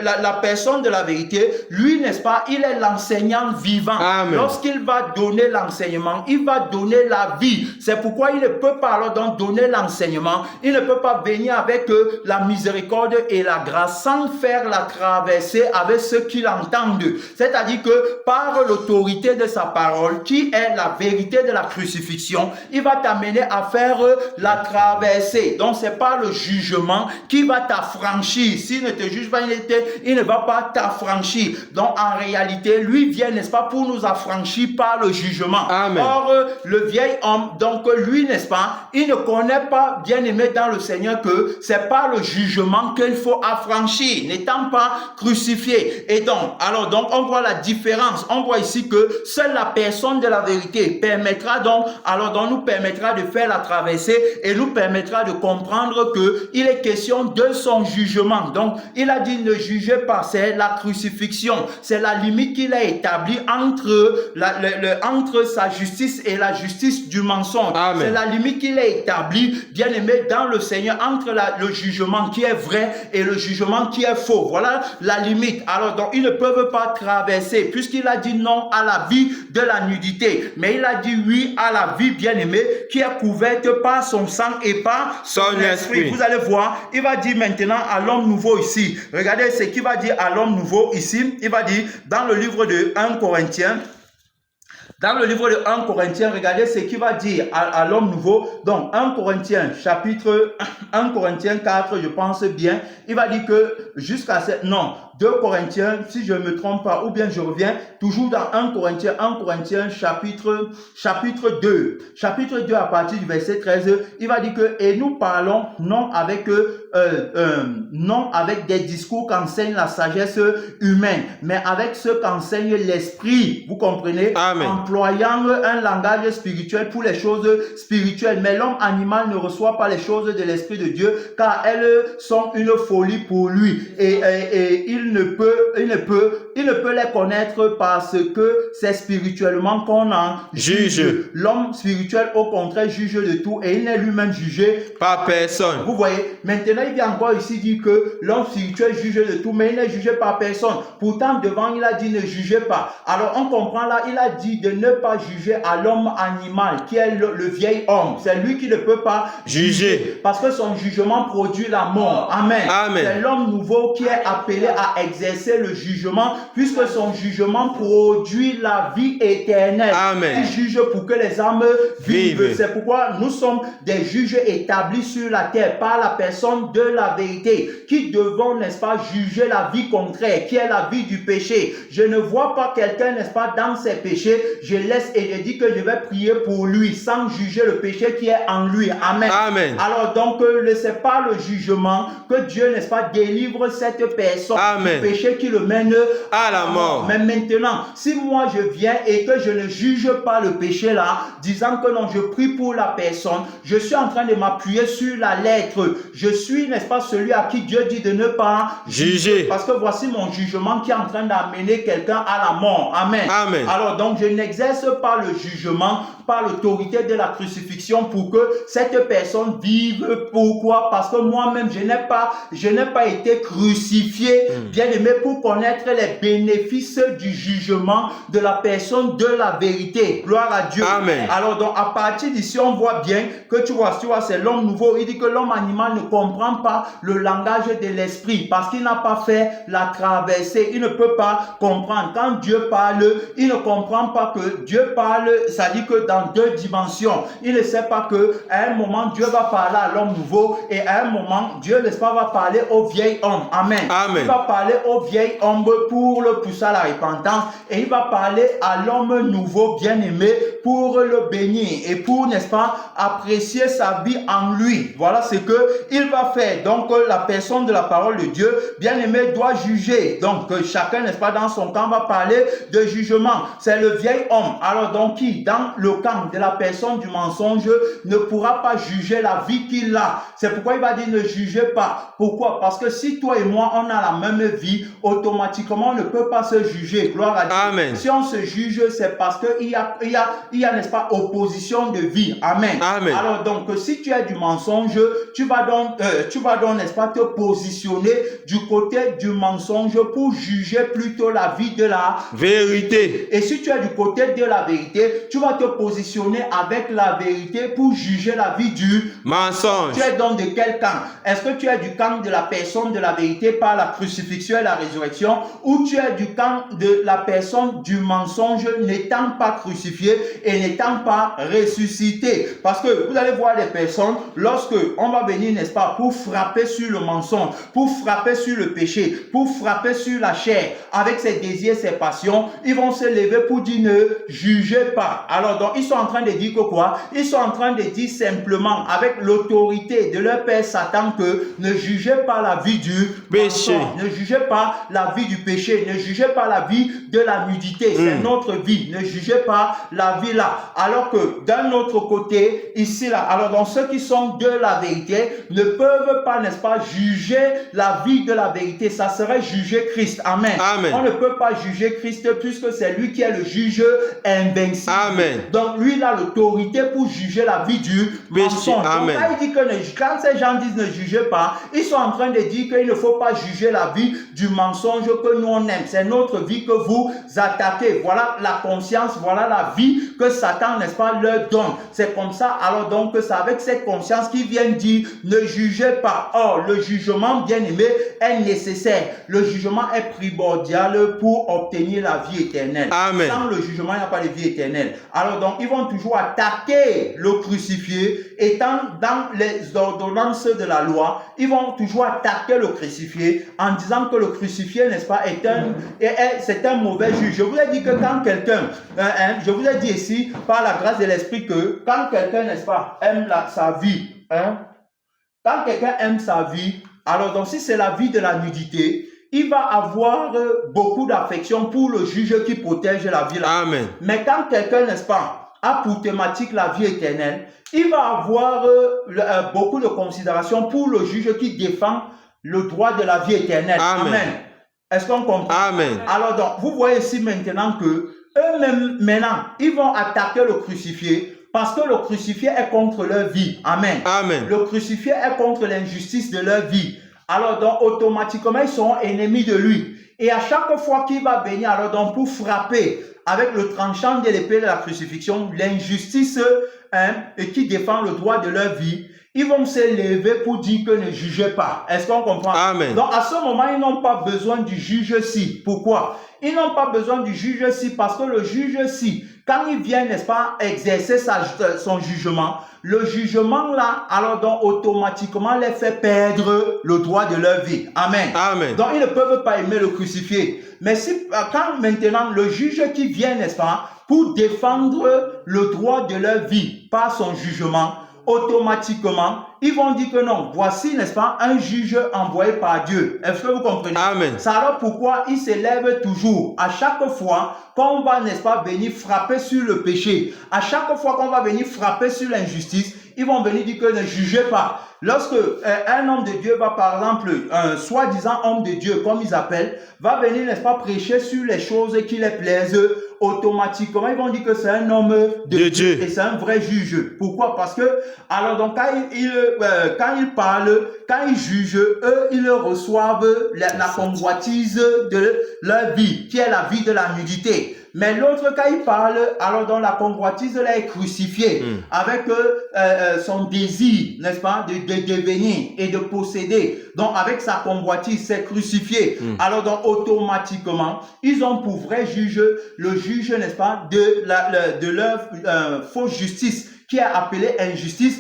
la personne de la vérité, lui, n'est-ce pas, il est l'enseignant vivant. Amen. Lorsqu'il va donner l'enseignement, il va donner la vie. C'est pourquoi il ne peut pas alors donc donner l'enseignement. Il ne peut pas venir avec la miséricorde et la grâce sans faire la traversée avec ceux qui l'entendent. C'est-à-dire que par l'autorité de sa parole, qui est la vérité de la crucifixion, il va t'amener à faire la traversée. Donc c'est pas le jugement qui va t'affranchir. S'il ne te juge pas, il ne va pas t'affranchir. Donc en réalité, lui vient, n'est-ce pas, pour nous affranchir par le jugement. Amen. Or, le vieil homme, donc lui, n'est-ce pas, il ne connaît pas, bien aimé dans le Seigneur, que c'est pas le jugement qu'il faut affranchir, n'étant pas crucifié. Et donc, alors donc, on voit la différence. On voit ici que seule la personne de la vérité permettra donc, alors donc nous permettra de faire la traversée et nous permettra de comprendre que il est question de son jugement. Donc, il a dit ne jugez pas, c'est la crucifixion, c'est la limite qu'il a établie entre entre sa justice et la justice du mensonge. Amen. C'est la limite qu'il a établie, bien aimé dans le Seigneur, entre le jugement qui est vrai et le jugement qui est faux. Voilà la limite. Alors donc ils ne peuvent pas traverser, puisqu'il a dit non à la vie de la nudité, mais il a dit oui à la vie, bien aimé, qui est couverte par son sang et par son esprit. Vous allez voir, il va dire maintenant à l'homme nouveau ici. Regardez ce qu'il va dire à l'homme nouveau ici. Il va dire dans le livre de 1 Corinthiens. Dans le livre de 1 Corinthiens, regardez ce qu'il va dire à l'homme nouveau. Donc, 1 Corinthiens, chapitre 1 Corinthiens 4, je pense bien. Il va dire que jusqu'à 2 Corinthiens, si je ne me trompe pas, ou bien je reviens, toujours dans 1 Corinthiens, chapitre 2. Chapitre 2, à partir du verset 13, il va dire que, et nous parlons non avec des discours qu'enseigne la sagesse humaine, mais avec ce qu'enseigne l'esprit. Vous comprenez? Amen. Employant un langage spirituel pour les choses spirituelles. Mais l'homme animal ne reçoit pas les choses de l'Esprit de Dieu, car elles sont une folie pour lui. Et il ne peut les connaître parce que c'est spirituellement qu'on en juge. L'homme spirituel, au contraire, juge de tout et il n'est lui-même jugé par personne. Vous voyez, maintenant il vient encore ici dire que l'homme spirituel juge de tout, mais il n'est jugé par personne. Pourtant, devant, il a dit ne jugez pas. Alors, on comprend là, il a dit de ne pas juger à l'homme animal, qui est le vieil homme. C'est lui qui ne peut pas juger, parce que son jugement produit la mort. Amen. Amen. C'est l'homme nouveau qui est appelé à exercer le jugement, puisque son jugement produit la vie éternelle. Amen. Il juge pour que les âmes vivent. C'est pourquoi nous sommes des juges établis sur la terre par la personne de la vérité, qui devons, n'est-ce pas, juger la vie contraire, qui est la vie du péché. Je ne vois pas quelqu'un, n'est-ce pas, dans ses péchés, je laisse et je dis que je vais prier pour lui, sans juger le péché qui est en lui. Amen. Amen. Alors donc, c'est pas le jugement que Dieu, n'est-ce pas, délivre cette personne Amen. du péché qui le mène à la mort. Mais maintenant, si moi je viens et que je ne juge pas le péché là, disant que non, je prie pour la personne, je suis en train de m'appuyer sur la lettre. Je suis, n'est-ce pas, celui à qui Dieu dit de ne pas juger. Parce que voici mon jugement qui est en train d'amener quelqu'un à la mort. Amen. Amen. Alors donc, je n'exerce pas le jugement par l'autorité de la crucifixion pour que cette personne vive. Pourquoi? Parce que moi-même, je n'ai pas été crucifié, bien-aimé, pour connaître les bénéfices du jugement de la personne de la vérité. Gloire à Dieu. Amen. Alors donc, à partir d'ici, on voit bien que tu vois, c'est l'homme nouveau. Il dit que l'homme animal ne comprend pas le langage de l'esprit parce qu'il n'a pas fait la traversée. Il ne peut pas comprendre. Quand Dieu parle, il ne comprend pas que Dieu parle, ça dit que dans deux dimensions. Il ne sait pas que à un moment, Dieu va parler à l'homme nouveau et à un moment, Dieu, n'est-ce pas, va parler au vieil homme. Amen. Amen. Il va parler au vieil homme pour le pousser à la repentance et il va parler à l'homme nouveau bien-aimé pour le bénir et pour, n'est-ce pas, apprécier sa vie en lui. Voilà ce que il va faire. Donc, la personne de la parole de Dieu, bien-aimé, doit juger. Donc, chacun, n'est-ce pas, dans son camp va parler de jugement. C'est le vieil homme. Alors, donc, qui, dans le camp de la personne du mensonge, ne pourra pas juger la vie qu'il a. C'est pourquoi il va dire ne jugez pas. Pourquoi? Parce que si toi et moi, on a la même vie, automatiquement, on ne peut pas se juger. Gloire à Dieu. Amen. Si on se juge, c'est parce qu'il y a, n'est-ce pas, opposition de vie. Amen. Amen. Alors donc, si tu as du mensonge, tu vas donc, n'est-ce pas, te positionner du côté du mensonge pour juger plutôt la vie de la vérité. Et si tu es du côté de la vérité, tu vas te positionner avec la vérité pour juger la vie du mensonge. Tu es donc de quel camp? Est-ce que tu es du camp de la personne de la vérité par la crucifixion et la résurrection, ou tu es du camp de la personne du mensonge n'étant pas crucifié et n'étant pas ressuscité? Parce que vous allez voir des personnes, lorsque on va venir, n'est-ce pas, pour frapper sur le mensonge, pour frapper sur le péché, pour frapper sur la chair, avec ses désirs, ses passions, ils vont se lever pour dire ne jugez pas. Alors donc, ils sont en train de dire que quoi? Ils sont en train de dire simplement, avec l'autorité de leur père Satan, que ne jugez pas la vie du péché, mensonge, ne jugez pas la vie du péché, ne jugez pas la vie de la nudité, c'est notre vie, ne jugez pas la vie là. Alors que d'un autre côté, ici là, alors donc ceux qui sont de la vérité ne peuvent pas, n'est-ce pas, juger la vie de la vérité, ça serait juger Christ. Amen. Amen. On ne peut pas juger Christ puisque c'est lui qui est le juge invincible. Amen. Donc lui il a l'autorité pour juger la vie du mensonge. Amen. Donc là il dit que quand ces gens disent ne jugez pas, ils sont en train de dire qu'il ne faut pas juger la vie du mensonge que nous on aime. C'est notre vie que vous attaquez. Voilà la conscience, voilà la vie que Satan, n'est-ce pas, leur donne. C'est comme ça, alors donc c'est avec cette conscience qu'ils viennent dire ne jugez pas. Or, le jugement, bien aimé, est nécessaire. Le jugement est primordial pour obtenir la vie éternelle. Amen. Sans le jugement, il n'y a pas de vie éternelle. Alors donc, ils vont toujours attaquer le crucifié, étant dans les ordonnances de la loi, ils vont toujours attaquer le crucifié en disant que le crucifié, n'est-ce pas, c'est un mauvais juge. Je vous ai dit que quand quelqu'un, je vous ai dit ici, par la grâce de l'esprit, que quand quelqu'un, n'est-ce pas, aime sa vie, quand quelqu'un aime sa vie, alors donc si c'est la vie de la nudité, il va avoir beaucoup d'affection pour le juge qui protège la vie là. Amen. Mais quand quelqu'un, n'est-ce pas, a pour thématique la vie éternelle, il va avoir beaucoup de considération pour le juge qui défend le droit de la vie éternelle. Amen. Amen. Est-ce qu'on comprend? Amen. Alors donc, vous voyez ici maintenant que eux-mêmes, maintenant, ils vont attaquer le crucifié parce que le crucifié est contre leur vie. Amen. Amen. Le crucifié est contre l'injustice de leur vie. Alors donc, automatiquement, ils seront ennemis de lui. Et à chaque fois qu'il va venir, alors donc, pour frapper avec le tranchant de l'épée de la crucifixion, l'injustice et qui défend le droit de leur vie, ils vont se lever pour dire que ne jugez pas. Est-ce qu'on comprend? Amen. Donc, à ce moment, ils n'ont pas besoin du juge-ci. Pourquoi? Ils n'ont pas besoin du juge-ci parce que le juge-ci, quand il vient, n'est-ce pas, exercer son jugement, le jugement là, alors donc automatiquement les fait perdre le droit de leur vie. Amen. Amen. Donc ils ne peuvent pas aimer le crucifié. Mais si, quand maintenant le juge qui vient, n'est-ce pas, pour défendre le droit de leur vie par son jugement, automatiquement, ils vont dire que non, voici, n'est-ce pas, un juge envoyé par Dieu. Est-ce que vous comprenez? Amen. C'est alors pourquoi ils se lèvent toujours. À chaque fois qu'on va, n'est-ce pas, venir frapper sur le péché, à chaque fois qu'on va venir frapper sur l'injustice, ils vont venir dire que ne jugez pas. lorsque un homme de Dieu va, par exemple, un soi-disant homme de Dieu, comme ils appellent, va venir, n'est-ce pas, prêcher sur les choses qui les plaisent, automatiquement, ils vont dire que c'est un homme de Dieu et c'est un vrai juge. Pourquoi? Parce que, alors, donc, quand ils parlent, quand ils jugent, eux, ils reçoivent la convoitise de leur vie, qui est la vie de la nudité. Mais l'autre, quand il parle, alors dans la convoitise, là, est crucifié avec son désir, n'est-ce pas, de devenir et de posséder. Donc, avec sa convoitise, c'est crucifié. Alors, donc, automatiquement, ils ont pour vrai juge, le juge, n'est-ce pas, de leur fausse justice, qui est appelée injustice.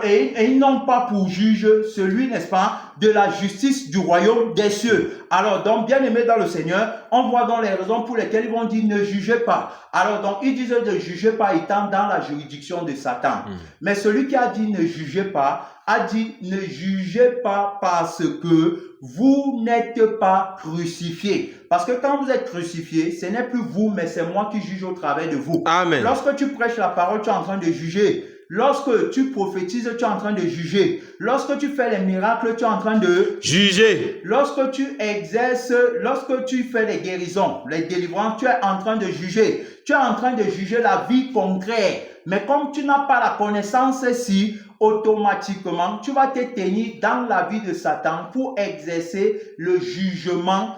Et ils n'ont pas pour juge celui, n'est-ce pas, de la justice du royaume des cieux. Alors, donc, bien aimé dans le Seigneur, on voit dans les raisons pour lesquelles ils vont dire ne jugez pas. Alors, donc, ils disent ne jugez pas étant dans la juridiction de Satan. Mais celui qui a dit ne jugez pas, a dit ne jugez pas parce que vous n'êtes pas crucifié. Parce que quand vous êtes crucifié, ce n'est plus vous, mais c'est moi qui juge au travers de vous. Amen. Lorsque tu prêches la parole, tu es en train de juger. Lorsque tu prophétises, tu es en train de juger. Lorsque tu fais les miracles, tu es en train de juger. Lorsque tu exerces, lorsque tu fais les guérisons, les délivrances, tu es en train de juger. Tu es en train de juger la vie concrète. Mais comme tu n'as pas la connaissance ici, automatiquement, tu vas te tenir dans la vie de Satan pour exercer le jugement,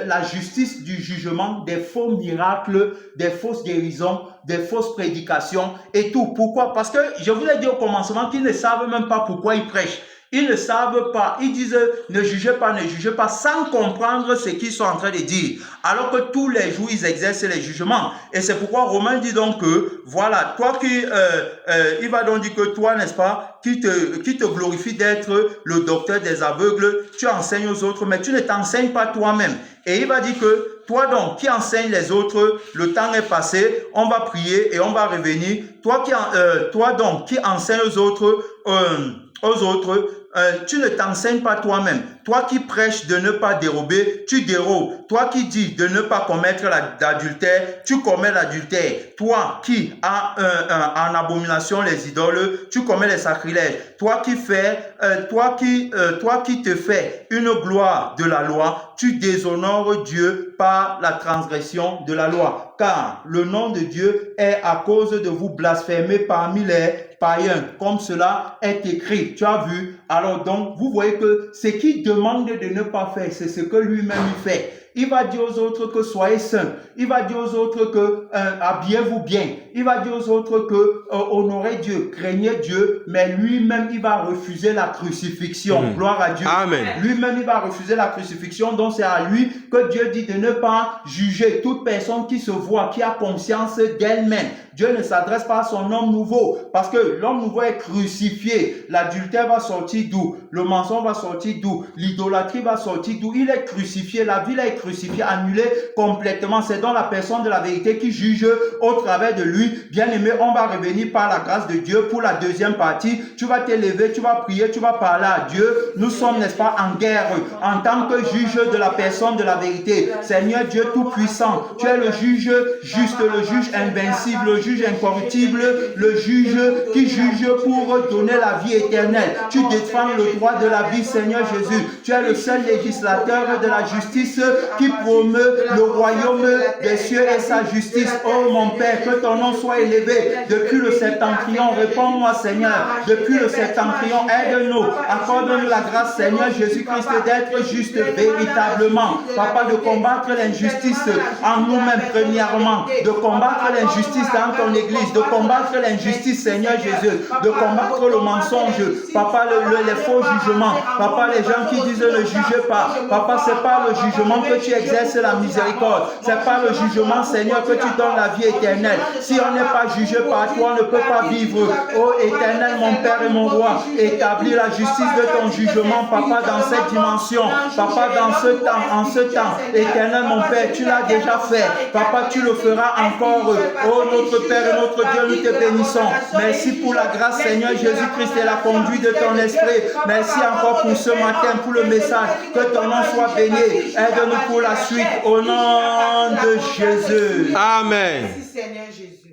la justice du jugement des faux miracles, des fausses guérisons, des fausses prédications et tout. Pourquoi? Parce que je vous ai dit au commencement qu'ils ne savent même pas pourquoi ils prêchent. Ils ne savent pas. Ils disent ne jugez pas sans comprendre ce qu'ils sont en train de dire. Alors que tous les jours, ils exercent les jugements. Et c'est pourquoi Romain dit donc que, voilà, toi qui, il va donc dire que toi, n'est-ce pas, qui te glorifie d'être le docteur des aveugles, tu enseignes aux autres, mais tu ne t'enseignes pas toi-même. Et il va dire que toi donc qui enseignes les autres, le temps est passé, on va prier et on va revenir. Toi donc qui enseignes aux autres, tu ne t'enseignes pas toi-même. Toi qui prêches de ne pas dérober, tu dérobes. Toi qui dis de ne pas commettre l'adultère, tu commets l'adultère. Toi qui as en abomination les idoles, tu commets les sacrilèges. Toi qui te fais une gloire de la loi, tu déshonores Dieu par la transgression de la loi. Car le nom de Dieu est à cause de vous blasphémer parmi les païens, comme cela est écrit. Tu as vu? Alors donc, vous voyez que ce qu'il demande de ne pas faire, c'est ce que lui-même il fait. Il va dire aux autres que soyez saints. Il va dire aux autres que habillez-vous bien. Il va dire aux autres que honorez Dieu, craignez Dieu, mais lui-même il va refuser la crucifixion. Gloire à Dieu. Amen. Lui-même il va refuser la crucifixion, donc c'est à lui que Dieu dit de ne pas juger toute personne qui se voit, qui a conscience d'elle-même. Dieu ne s'adresse pas à son homme nouveau, parce que l'homme nouveau est crucifié. L'adultère va sortir d'où? Le mensonge va sortir d'où? L'idolâtrie va sortir d'où? Il est crucifié, la vie est crucifiée, annulée complètement. C'est donc la personne de la vérité qui juge au travers de lui. Bien aimé, on va revenir par la grâce de Dieu pour la deuxième partie. Tu vas t'élever, tu vas prier, tu vas parler à Dieu. Nous sommes, n'est-ce pas, en guerre en tant que juge de la personne de la vérité. Seigneur Dieu Tout-Puissant, tu es le juge juste, le juge invincible, le juge incorruptible, le juge qui juge pour donner la vie éternelle. Tu défends le droit de la vie, Seigneur Jésus. Tu es le seul législateur de la justice qui promeut le royaume des cieux et sa justice. Oh mon Père, que ton nom soit élevé. Depuis le septentrion, réponds-moi Seigneur. Depuis le septentrion, aide-nous. Accorde-nous la grâce, Seigneur Jésus-Christ, d'être juste véritablement. Papa, de combattre l'injustice en nous-mêmes premièrement. De combattre l'injustice dans ton église. De combattre l'injustice, Seigneur Jésus. De combattre le mensonge. Papa, les faux jugements. Papa, les gens qui disent ne jugez pas. Papa, c'est pas le jugement que tu exerces la miséricorde. C'est pas le jugement, Seigneur, que tu donnes la vie éternelle. Si on n'est pas jugé par toi, on ne peut pas vivre. Oh éternel, mon Père et mon Roi, établis la justice de ton jugement, Papa, dans cette dimension. Papa, dans ce temps, en ce temps. Éternel, mon Père, tu l'as déjà fait. Papa, tu le feras encore. Oh notre Père et notre Dieu, nous te bénissons. Merci pour la grâce, Seigneur Jésus-Christ, et la conduite de ton esprit. Merci encore pour ce matin, pour le message. Que ton nom soit béni. Aide-nous pour la suite. Au nom de Jésus. Amen. Merci Seigneur Jésus.